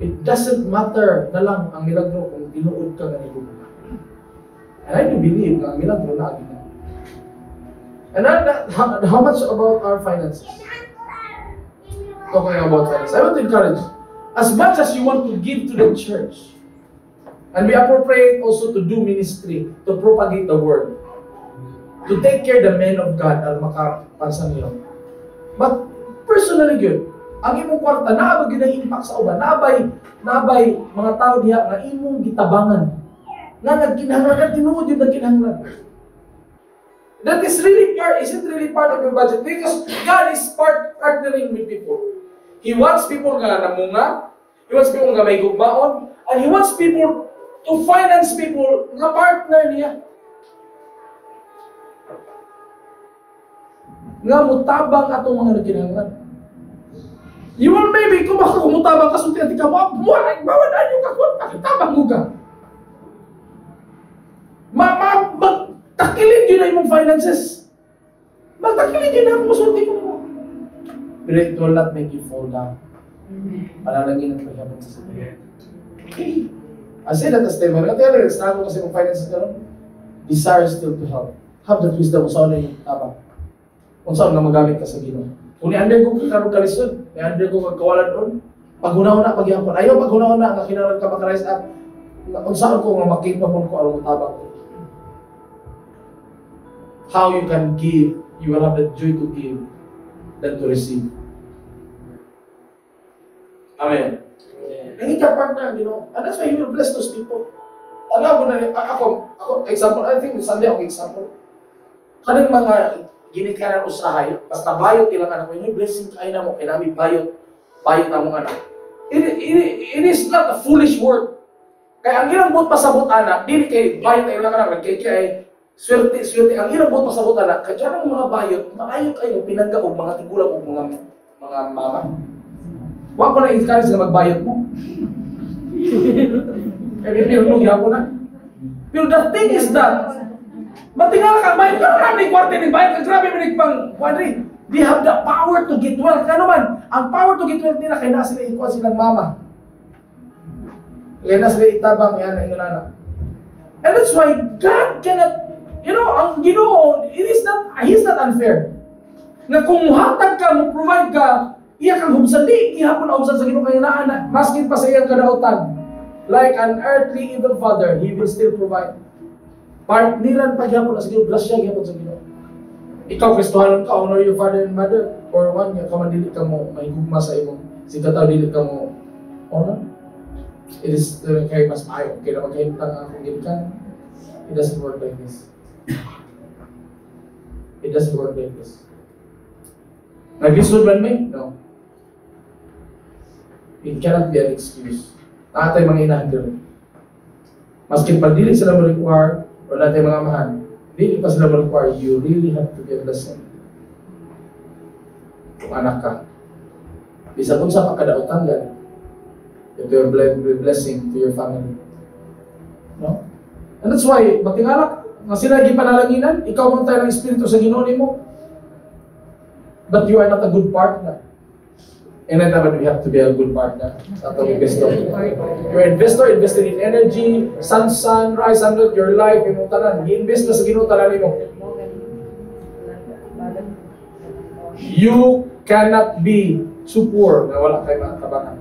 It doesn't matter na lang ang milagro kung tinuod ka ng hinigugma. And I do believe na ang milagro na agad. And how much about our finances? Talking about finances. I want to encourage, as much as you want to give to the church, and be appropriate also to do ministry, to propagate the word, to take care the men of God, al makapansa niyo. But personally good, ang imong kwarta, naabag yun ang impact sa uban, nabay mga tao diha nga imong gitabangan, nga nagkinahanglan, tinuod yung nagkinahanglan. That is really isn't really part of your budget because God is partnering with people. He wants people nga namunga, He wants people nga may gugmaon, and He wants people to finance people nga partner niya. Nga mutabang atong mga nagkinahanglan. You will maybe kung mutabang ka sulti ka mo, buwan na yung kakot, pakitabang mo ka. Magtakilin yun na yung finances. Magtakilin yun na yung masulti ko mo. But it will not make you fall down. Panalangin ang pagkaman sa sabi. Okay. I say that as tema. Kaya struggle kasi kung finances ka ron. Desire still to help. Have that wisdom kung saan na yung tama. Kung saan na magamit ka sa Ginoo. Kung ni-under ko karong kalisod, ni-under ko magkawalan doon, pag-una-una, paghihapon. Ayaw pag-una-una, nga kinaran ka makarise up. Kung saan ko nga makipapon ko anong tabang ko. How you can give, you will have the joy to give than to receive. Amen. Ang ika-partner, you know, and that's why He will bless those people. Alam mo na, ako, example, I think Sunday ako example. Kanang mga ginikanan usahay, basta bayot ilang anak mo, yung blessing kayo na mo, kinami bayot na mong anak. It is not a foolish word. Kaya ang ilang buot pasabot anak, dili kay bayot na ilang anak, kay swerte, ang ilang buot pasabot anak, kaya ng mga bayot, maayot kayo, pinangga o mga tigulang o mga mama. Huwag ko na encourage na magbayot mo. Kaya pinulong ko na. Pero the thing is that, matingala ka, bayot ka naman, may kwarte ng bayot, grabe mo nagpang, Juanri, they have the power to get wealth. Kaya naman, ang power to get wealth nila, kaya na sila ikuha silang mama. Kaya na sila itabang yan ang ingon anak. And that's why God cannot, you know, ang Ginoo, He's not unfair. Na kung muhatag ka, mo provide ka, iya kang hubsan, di ihapon na hubsan sa Ginoo kaya na maskin pa sa iyang kadautan. Like an earthly evil father, He will still provide. Partneran pa gyapon sa Ginoo, grasya gyapon sa Ginoo. Ikaw Kristohanon ka, honor your father and mother, or one nga ka dili ka mo may gugma sa imong sigataw dili ka mo honor. It is kay mas maayo kay na magkahimtang akong gikan. It doesn't work like this. It doesn't work like this. Nag-isod man may? No. It cannot be an excuse. Natay mga inahandol. Maskin pag dili sila ma-require, wala tayong mga mahal, dili pa sila ma-require, you really have to give lesson. Kung anak ka. Bisa kung sa pagkadautan yan, it will be blessing to your family. No? And that's why, matingalak, nga sila ipanalanginan, ikaw mong tayo ng Espiritu sa Ginoo nimo, but you are not a good partner. And then we have to be a good partner. Investor. You're an investor, invested in energy, sunrise, sunset, your life, yung tanan. I-invest na sa Ginoo tanan mo. You cannot be too poor na wala kayo mga tabangan.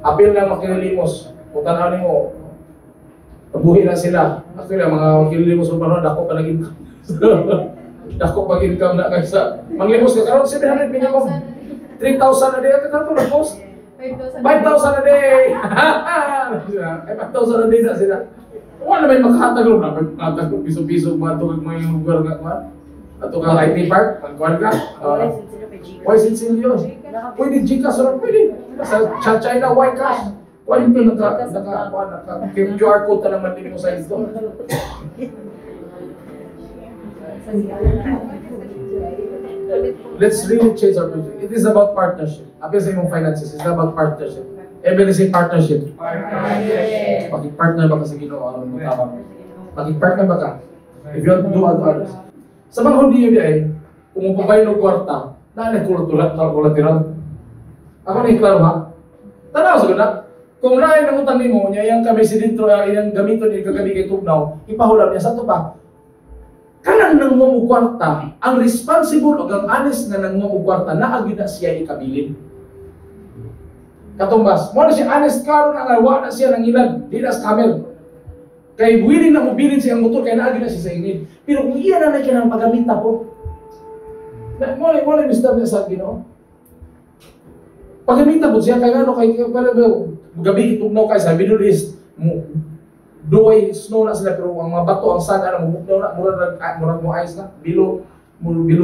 Apil na makililimos. Kung tanaw mo, pabuhi na sila. Actually, mga makililimos mo pa dako pa naging dako pag income na kaysa. Manglimos ka karon 700 minimum. 3,000 a day. Ito na post. 5,000 a day. 5,000 a day na sila. Wala may makataglo na. Makataglo, piso-piso, matulog mo yung lugar nga. Ato ka IT park, pagkuhan ka. Why is it still yun? Pwede Gcash or pwede. Sa China, why cash? Why ito naka-QR code na naman din mo sa ito? Let's really change our vision. It is about partnership. Apil sa imong finances, it's about partnership. Everybody say partnership. Pakipart-partner ba ka sa Ginoo? Pakipart-partner ba ka? If you want to do unto others. Sa mga hindi yun ay, kung mapapay ng kwarta, na-collateral. Ako na iklaro ha? Tanaw sa ganda. Kung naay ng utang nimo niya, yung kami si dentro, yung gamiton niya kagabi kay tugnaw, ipahulam niya sa ito pa. Kanang nang mo kwarta, ang responsible o ang honest na nang mo kwarta, naagid na siya ikabilin. Katumbas, mo na siya honest karon ang awa na siya ng ilan, di na scammer. Kay willing na mobilin siya ang motor, kaya naagid na siya sa inid. Pero kung iyan na siya ng pagamit na po, mo na mistab niya sa Ginoo. Pagamit na po siya, kaya ano, kaya gabi itugnaw kayo sa Middle East, duway snow na sila, pero ang mga bato, ang sana, mumugnaw na, murag mo ice na, below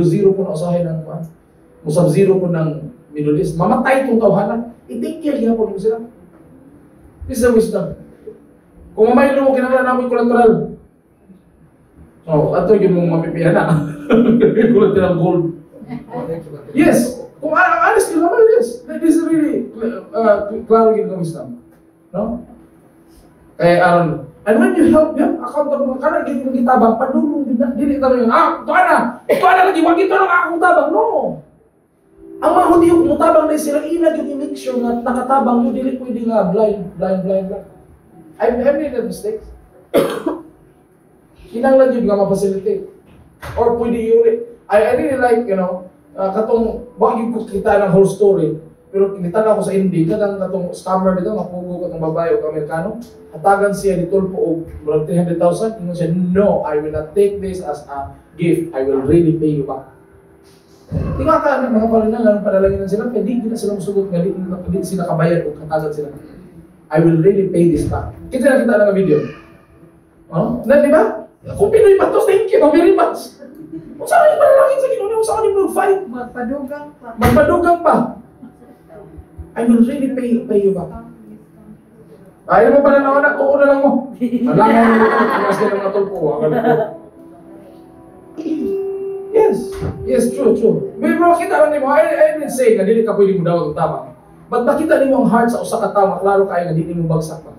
zero po na usahin ng sub-zero po ng Middle East. Mamatay itong tawhanan. I-take care niya po sila. This is the wisdom. Kung mamaylo mo, kinanglan namin collateral. So, ato yung mong mapipihan na. Collateral gold. Yes! Kung honest ka naman, yes. This is really klaro yung wisdom. No? Kaya Aaron, and when you help them, accountable ka na, hindi mo kitabang, padulong din na, hindi ka na yun, ito na lagi, wag ito lang akong tabang. No! Ang mga hindi yung mutabang na sila, ilag yung i-make sure na nakatabang mo, hindi pwede nga blind. I've made that mistake. Kinanglan yun nga ma-facilitate. Or pwede yun. I really like, katong, wag yung kita ng whole story. Pero kinitan ako sa Indy, katong scammer dito, mapugo katong babae o Amerikano, hatagan siya ni Tulpo o 300,000, ingon siya, no, I will not take this as a gift, I will really pay you back. Tingnan ka ng mga palinangan, panalangin sila, kaya di na sila masugot nga, di sila kabayad o katagan sila. I will really pay this back. Kita na kita ng video. Na, di ba? Kung Pinoy Patos, thank you very much. Kung saan yung panalangin sa Ginoo, kung saan yung mag-fight? Magpadugang pa. I will really pay you back. Ayaw mo pa na naman, tuo na lang mo. Malangan mo mas ka ng natulpo. Yes, true. May makita lang mo, I didn't say na dili ka pwede mo daw tama. But makita nimo ang heart sa usa ka tawo, klaro kay nga dili mo bagsak pa.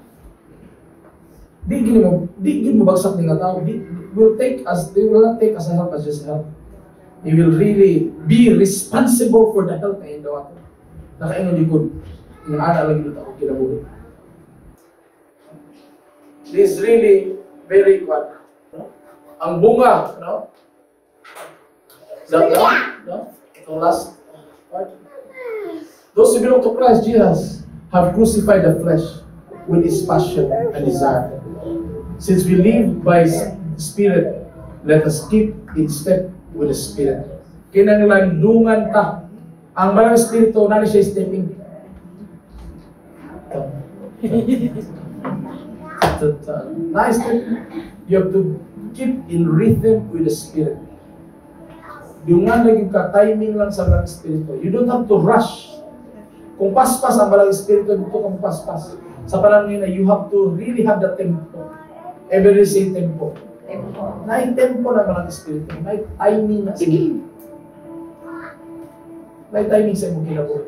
Di mo bagsak ni nga tawo. They will not take as a help as just help. They will really be responsible for the help na indaw ato. Nakaingon likod. Inaana lang dito ako kinabuhi. This is really very good. Ang bunga, no? Itong last part. Those who belong to Christ Jesus have crucified the flesh with its passion and desire. Since we live by Spirit, let us keep in step with the Spirit. Kinanglandungan ta. Ang malang Espiritu, nani siya stepping. Nice step. You have to keep in rhythm with the Spirit. Yung nga naging ka-timing lang sa malang Espiritu. You don't have to rush. Kung paspas ang malang Espiritu, dito kung paspas. Sa panahon na you have to really have the tempo. Every say tempo. May tempo na malang Espiritu. May timing na. Sige. May timing sa imong kinabuhi.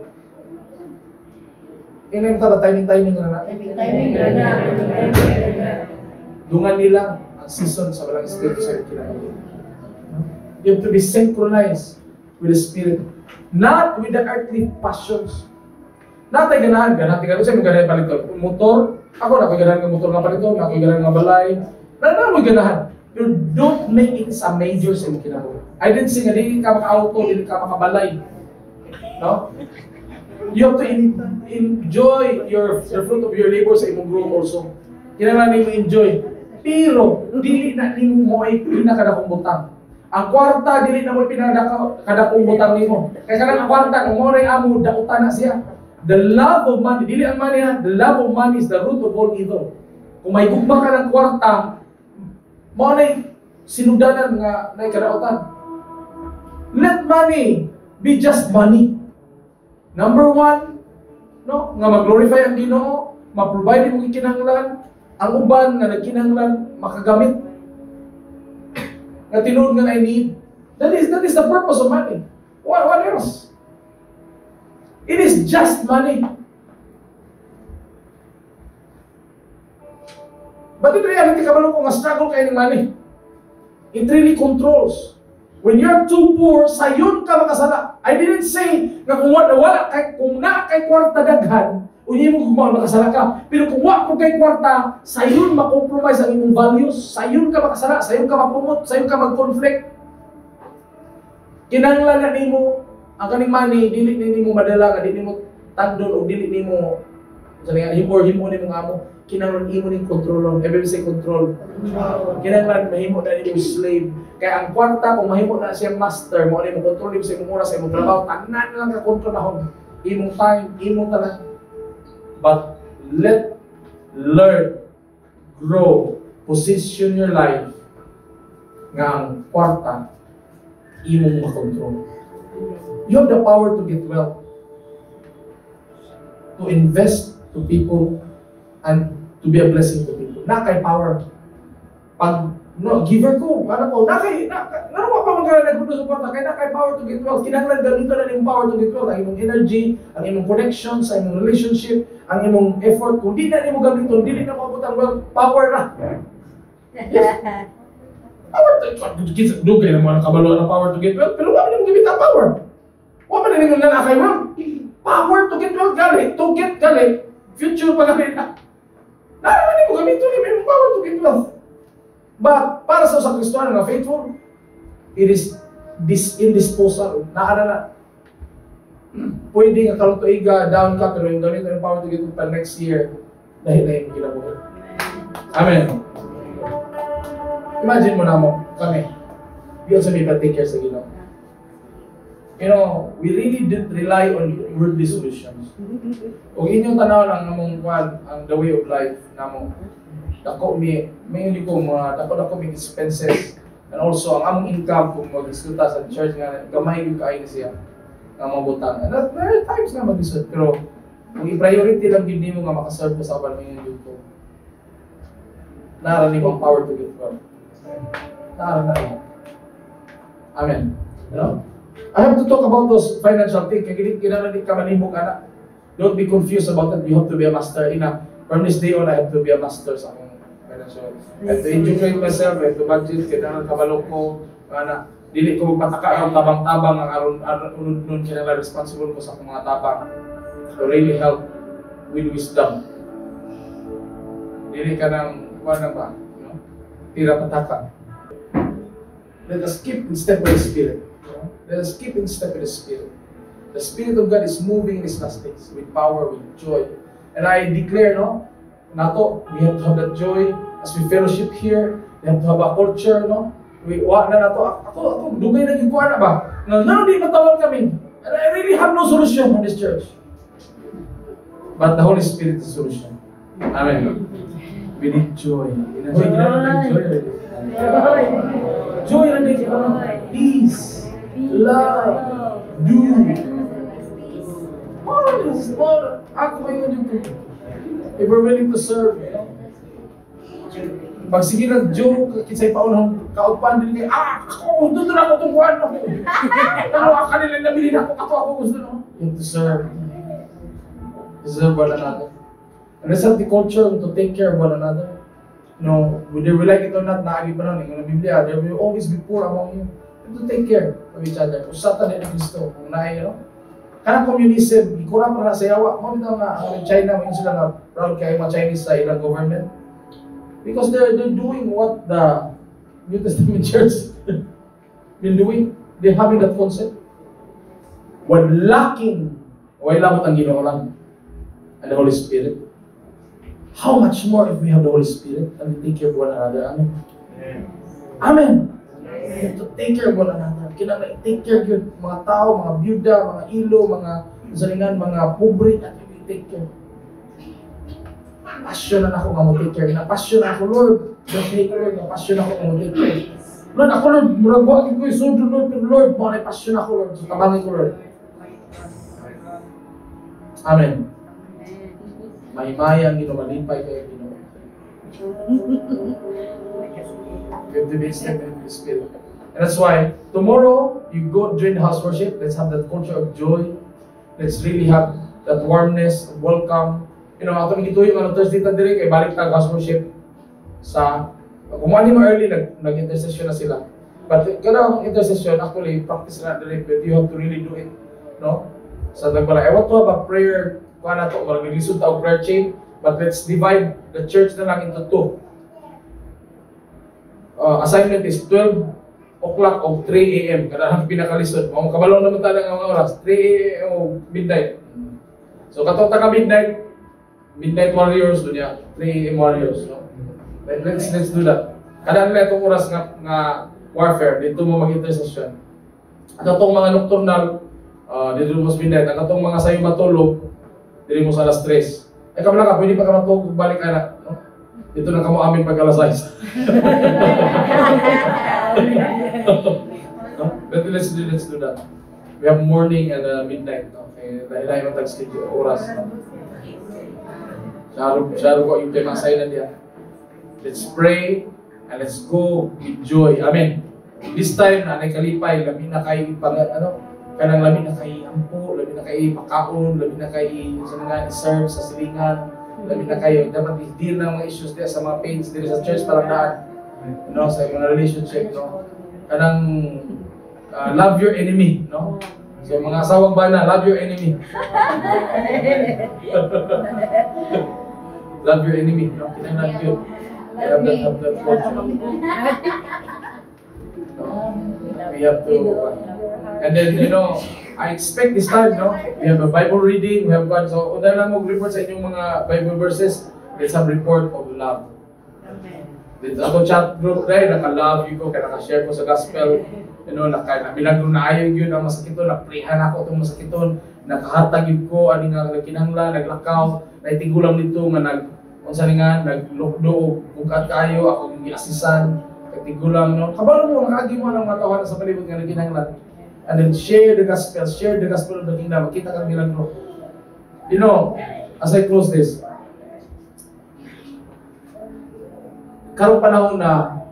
Inayin ka ba timing na natin? Timing na. Dungan nila ang season sa malang Espiritu sa imong kinabuhi. You have to be synchronized with the Spirit. Not with the earthly passions. Natay ganahan ka, natay ganahan. Kasi may ganahan palito. Motor, ako na ako'y ganahan ng motor na palito, na ako'y ganahan ng balay. Na ako'y ganahan. You don't make it a major sa imong kinabuhi. I didn't say nga, hindi ka maka-auto, hindi ka makabalay. No? You have to enjoy the fruit of your labor sa imong growth also. Kinahanglan nimo enjoy. Pero dili na nimo mo ay pinakadakong butang. Ang kwarta dili na mo kadakong butang nimo. Kaya kanang kwarta kung mo ray amo dautan na siya. The love of money, dili ang money ha. The love of money is the root of all evil. Kung may gugma ka ng kwarta, mo na sinudanan nga na kadautan. Let money be just money. Number one, no, nga mag-glorify ang Ginoo, ma-provide mo kinahanglan, ang uban nga nagkinahanglan makagamit. Na tinuod nga I need. That is the purpose of money. What else? It is just money. But in reality, kabalo ko nga struggle kayo ng money. It really controls. When you're too poor, sayon ka makasala. I didn't say na kung wala kung na kay kwarta daghan, unyi mo kung makasala ka. Pero kung wala kung kay kwarta, sayon makompromise ang imong values, sayon ka makasala, sayon ka mapumot, sayon ka mag-conflict. Kinahanglan na nimo ang kaning money, dili nimo madala, dili nimo tandon o dili nimo sabi nga himo nimo amo. Kinahanglan imo ning kontrolon. Every say control. Kinahanglan mahimo na nimo slave. Kaya ang kwarta kung mahimo na siya master, mo nimo kontrol sa imong oras, sa imong trabaho, tanan lang ka kontrolahon. Imong time, imong tanan. But learn, grow, position your life nga ang kwarta imong makontrol. You have the power to get wealth, to invest to people, and to be a blessing to people. Na kay power. Pag giver ko, ano pa magkala nagpunta sa kwarta, kaya na kay power to get wealth. Kinahanglan ganito na yung power to get wealth. Ang imong energy, ang imong connections, ang imong relationship, ang imong effort. Kung di na nimo gamiton, dili na mabot ang wealth, power na. Power to get wealth. Dugay na mga kabalo ng power to get wealth, pero wala nimo gamit ang power. Wala na nimo nanakay mo. Power to get wealth gali, to get gali, future pa gali na. Naraman mo gamitin yung power to get wealth. But para sa Kristiyano na faithful, it is indisposable. Na. Pwede nga kalutuiga, down ka, pero yung ganito yung power to get wealth next year, dahil na yung kinabuhi. Amen. Imagine mo na mo, kami. We also may take care sa Ginoo. You know, we really didn't rely on worldly solutions. Kung inyong tanaw lang namong kwan ang the way of life namo, dako mainly ko mga dako may expenses, and also ang among income kung mag-iskuta sa church nga gamay yung kain siya nga mabutang. And there are times nga mag-isut, pero kung i-priority lang gid nimo nga makaserve sa kaban mga yun ko. Nara nimo ang power to give God. Nara na. Amen. You know? I have to talk about those financial things. Kaya kinahanglan di ka manimog anak. Don't be confused about it. You have to be a master. From this day on, I have to be a master sa akong financial. I have to educate myself. I have to budget. Kinahanglan kabalok ko. Anak, dili ko magpataka ng tabang-tabang ang aron kinahanglan responsible ko sa akong mga tabang. To really help with wisdom. Dili ka ng wala ba? Tira pataka. Let us keep in step by the Spirit. Let us keep in step with the Spirit. The Spirit of God is moving in these last days with power, with joy. And I declare, nato, we have to have that joy as we fellowship here. We have to have a culture, Ako, dugay na yung kuha na ba? Di matawag kami. And I really have no solution on this church. But the Holy Spirit is the solution. Amen. We need joy. Joy na need peace. Love, do. Ako ngayon yung if we're willing to serve, pag sige na joke, kisay pa unang kaupan din kayo, ako, doon ako itong kuhan ako. Pero ako nila nabilin ako gusto no. You have to serve. Serve one another. And let's have the culture to take care of one another. Whether we like it or not, naagi pa nun, yung Biblia, there will always be poor among you. To take care of each other. Usatan din ang Kristo. Kung kanang communism, ikura pa na sa yawa. Mo nito nga, ang China, mo yun sila na proud kayo mga Chinese sa ilang government. Because they're doing what the New Testament church been doing. They're having that concept. When lacking, why labot ang Ginoo lang and the Holy Spirit. How much more if we have the Holy Spirit and we take care of one another? Amen. Amen. We have to take care of one another. Kinahanglan take care yun. Mga tao, mga byuda, mga ilo, mga salingan, mga pobre, at we take care. Passion na ako nga mo take care. Passion na ako, Lord. Just take care. Passion ako nga mo take care. Lord, ako Lord, murag wagin ko isudo Lord, pero Lord, mga passion ako Lord. So tabangin ko Lord. Amen. Mahimaya ang ginumalipay kayo Ginoo. We have to be extended in the Spirit. And that's why, tomorrow, you go join the house worship. Let's have that culture of joy. Let's really have that warmness, welcome. You know, ato nagituyo nga Thursday ta dire kay balik ta house worship sa kumani mo early nag-intercession na sila. But kada intercession actually practice na dire, but you have to really do it, no? So nagbala, I want to have a prayer kuha na to, maglisod ta og prayer chain, but let's divide the church na lang into two. Assignment is 12 o'clock o 3 a.m. kada pinakalisod. Mao kabalo naman ta nga mga oras, 3 a.m. o midnight. So katong taga midnight warriors dunya, 3 a.m. warriors, no? Let's do that. Kada nila itong oras nga warfare, dito mo mag-intercession. At itong mga nocturnal, dito mo sa midnight. At itong mga sayo matulog, dito mo sa alas 3. Kamo lang ka, pwede pa ka matulog, balik ka na. No? Dito na kamo amin pag alas 6. No? But let's do that. We have morning and midnight. Okay, dahil ang tag-schedule, oras. Syaro ko yung tema sign na diya. Let's pray and let's go with joy. Amen. This time na kalipay, labi na kay kanang labi na kay ampo, labi na kay makaon, labi na kay sa mga serve sa silingan, labi na kayo dapat i-deal ng mga issues diya sa mga pains dito sa church parang daan. You know, sa mga relationship, no. Kanang love your enemy, no. So mga asawang bana, love your enemy. Love your enemy, no. Kinahanglan yun. Have that culture. We have to, and then you know, I expect this time, no, we have a Bible reading, we have God, so una lang mag-report sa inyong mga Bible verses, let's have report of love. Ako chat group dahil naka-love you ko, kaya naka-share ko sa gospel, you know, nabilagro na ayaw yun ang masakiton, naprihan ako itong masakiton, nakahatag yun ko, ani nga kinahanglan, naglakaw, naitigulang nito, nga unsa nga naglukdo ug kayo ako yung giasisan katigulang no kabalo mo nakaagi mo ang mga tawanan sa palibot nga naginahanglan, and then share the gospel of the kingdom, makita kang milagro. You know, as I close this, karong panahon na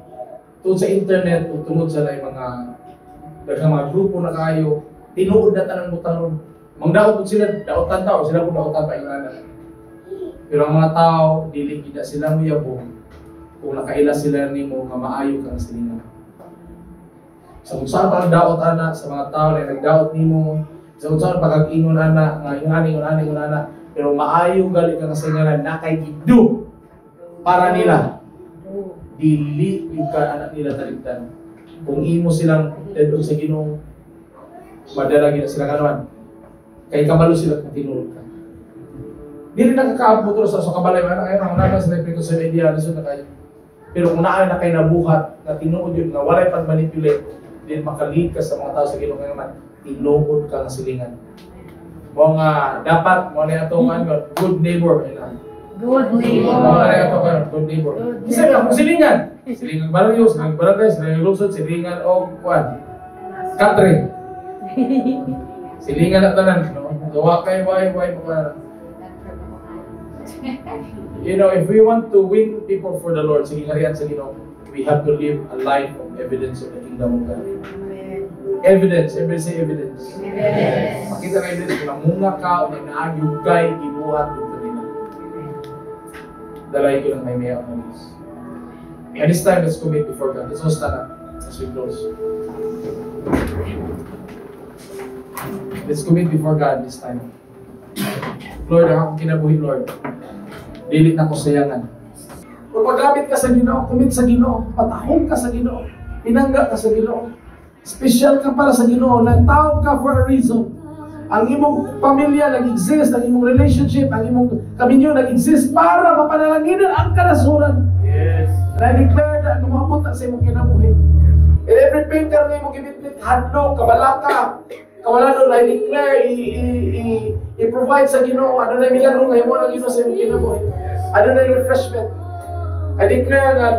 tungod sa internet o tungod sa mga daghang mga grupo na kayo tinuod na tanang butanon mangdaot sila daotan tao sila pud daotan pa ingana. Pero ang mga tao, dili gid sila muyabong kung nakaila sila nimo nga maayo kang silingan. Sa kung saan pag daot ana sa mga tao na nagdaot nimo, sa kung saan pag-ingon ana nga ingon ana, pero maayo gali kang silingan na kay gidu para nila. Dili yung anak nila taligdan. Kung imo silang dedog sa Ginoo, madala gid sila karon. Kay kabalo sila tinulog ka. Dili nakakaabot sa kabalay man ayo ang nana sa epito sa media lisod na kayo. Pero kung naa na kay nabuhat na tinuod yun nga walay pag manipulate, din makalid ka sa mga tao sa Ginoo nga man tinuod ka nga silingan. Mo nga dapat mo na atongan good neighbor ina. Good neighbor. Good neighbor. Isa na silingan. Silingan barrios, silingan barangay, silingan lungsod, silingan o kuan. Country. Silingan na tanan, no. Gawa kay why pa. You know, if we want to win people for the Lord, sige harian sa Ginoo, we have to live a life of evidence of the kingdom of God. Evidence, everybody say evidence. Yes. Makita na evidence kung namunga ka o naagugay, gibuhat dito nila. Dalay ko lang may mayaw na this. And this time, let's commit before God. Let's all stand up as we close. Let's commit before God this time. Lord, akong kinabuhi, Lord. Dili na ko sayangan. Kung paggamit ka sa Ginoo, commit sa Ginoo, patahong ka sa Ginoo, pinangga ka sa Ginoo. Special ka para sa Ginoo, nagtawag ka for a reason. Ang imong pamilya nag-exist, ang imong relationship, ang imong kaminyo nag-exist para mapanalangin ang kanasuran. Yes. And I declare that lumabot sa imong kinabuhi. In every pain ka rin mo gibit-bit, hadlok, kabalaka, kawalan I declare, i-provide sa Ginoo. Ano na milagro ngayon mo ng Ginoo sa iyong kinabuhi. Ano na refreshment. I declare na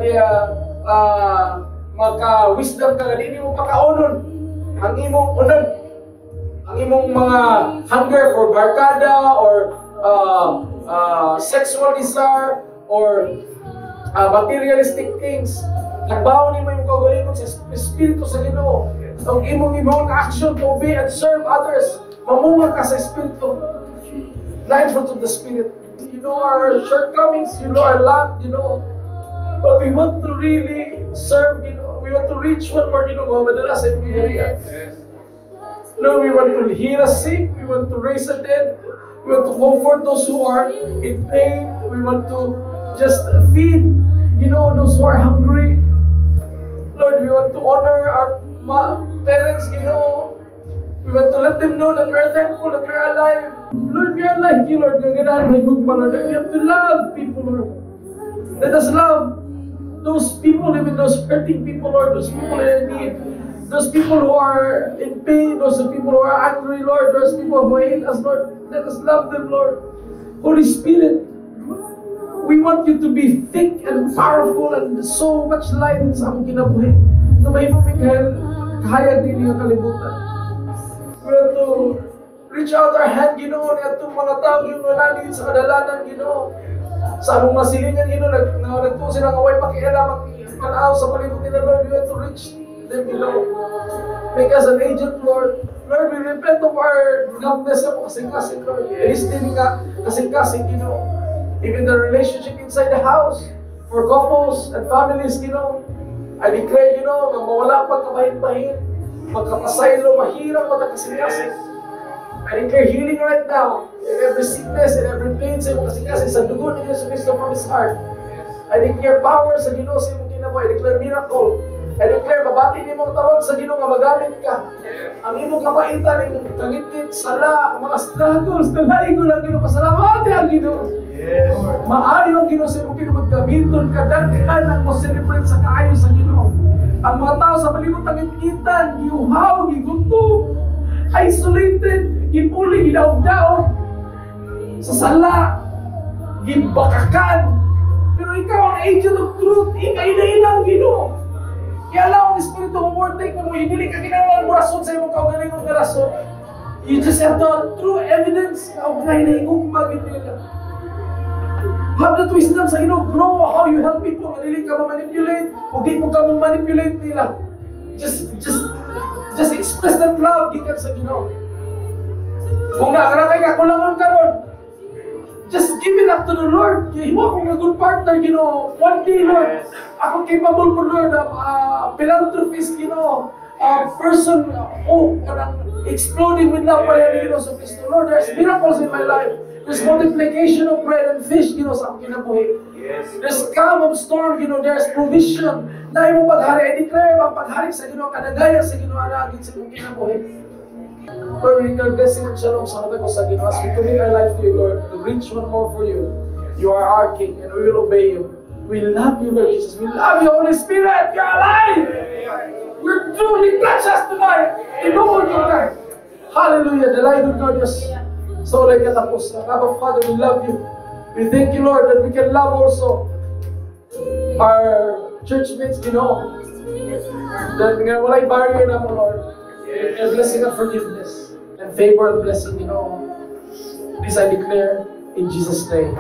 maka-wisdom ka, hindi mo pakaunon ang imong unan, ang imong mga hunger for barkada or sexual desire or materialistic things. Nagbaon ni mo yung kaugalingon sa Espiritu sa Ginoo. Ang imong action to obey and serve others. Mamunga ka sa Espiritu. Not in front of the Spirit. You know our shortcomings, you know our lack, you know. But we want to really serve, you know. We want to reach one more, you know, madala sa imong area. Lord, we want to heal a sick. We want to raise the dead. We want to comfort those who are in pain. We want to just feed, you know, those who are hungry. Lord, we want to honor our parents, you know. We want to let them know that we are thankful that we are alive. Lord, we are like you, Lord. Gaganahan may gugma, Lord. We have to love people, Lord. Let us love those people, even those hurting people, Lord. Those people in need. Those people who are in pain. Those people who are angry, Lord. Those people who hate us, Lord. Let us love them, Lord. Holy Spirit, we want you to be thick and powerful and so much light sa among kinabuhi. Na may kahayag din yung kalibutan. We want to reach out our hand, Ginoo, at itong mga tao yung nananigid sa kadalanan, Ginoo. Sa among masilingan, Ginoo, nagtuo silang away pakialam, panaw sa palibot nila, Lord. We want to reach them, Ginoo. Make us an agent, Lord. Lord, we repent of our numbness sa kasing-kasing, Lord. Listening nga, kasing-kasing, Ginoo. Even the relationship inside the house, for couples and families, Ginoo. I declare, Ginoo, na mawala ang pagkabahin-bahin, magkapasaylo, mahirap, magkakasing-kasing. I declare healing right now in every sickness, in every pain, sa iyong kasing-kasing, sa dugo ni Jesus Cristo from His heart. I declare power sa Ginoo sa iyong kinabuhi. I declare miracle. I declare, mabati ni mong tawag sa Ginoo nga magamit ka. Ang imong kapaitan, ang tangit-ngit, sala, mga struggles, nalaing ko lang Ginoo, pasalamati ang Ginoo. Yes. Maaari ang Ginoo sa imong kinabuhi, gamiton ka, daghan ang mo celebrate sa kaayo sa Ginoo. Ang mga tao sa palibot tangit-ngitan, giuhaw, gigutom, isolated, gipuli, gidaog-daog, sa sala, gibakakan. Pero ikaw ang agent of truth, ikainailang Ginoo. Kaya allow ang Espiritu overtake mo, hindi ka kinawal mo rason sa imong kaugalingon na rason. You just have to, through evidence, kaugnay na higugmagin nila. Have that wisdom sa Ginoo, grow how you help people, hindi ka ma-manipulate, o di mo ka ma-manipulate nila. Just express that love, gikan sa Ginoo. Kung nakarakay ka, kulangon ka ron, just give it up to the Lord. Hiwa akong a good partner, Ginoo. One day, Lord, ako capable po, Lord, of philanthropist, Ginoo. Person exploding with love para ni Ginoo sa Kristo. Lord, there's miracles in my life. There's multiplication of bread and fish, Ginoo, sa akong kinabuhi. There's calm of storm, Ginoo. There's provision. Dahil mo paghari, I declare ang paghari sa Ginoo, kadagaya sa Ginoo, anagin sa akong kinabuhi. Lord, we declare blessing and shalom sa mga ko sa Ginoo. As we commit our life to you, Lord, to reach one more for you. You are our King, and we will obey you. We love you, Lord Jesus. We love you, Holy Spirit. You're alive. We're truly touched tonight. Inuod yung time. Hallelujah. Delight of God, yes. So, like katapos. Abba, Father, we love you. We thank you, Lord, that we can love also our church mates, Ginoo. That nga walay barrier na mo, Lord. A blessing of forgiveness and favor and blessing, Ginoo. This I declare in Jesus' name.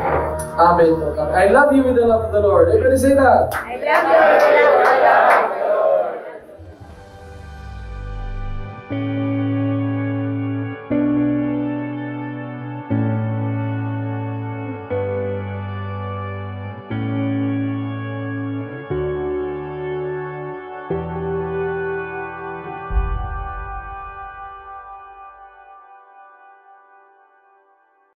Amen. I love you with the love of the Lord. Everybody say that. I love you with the love of the Lord.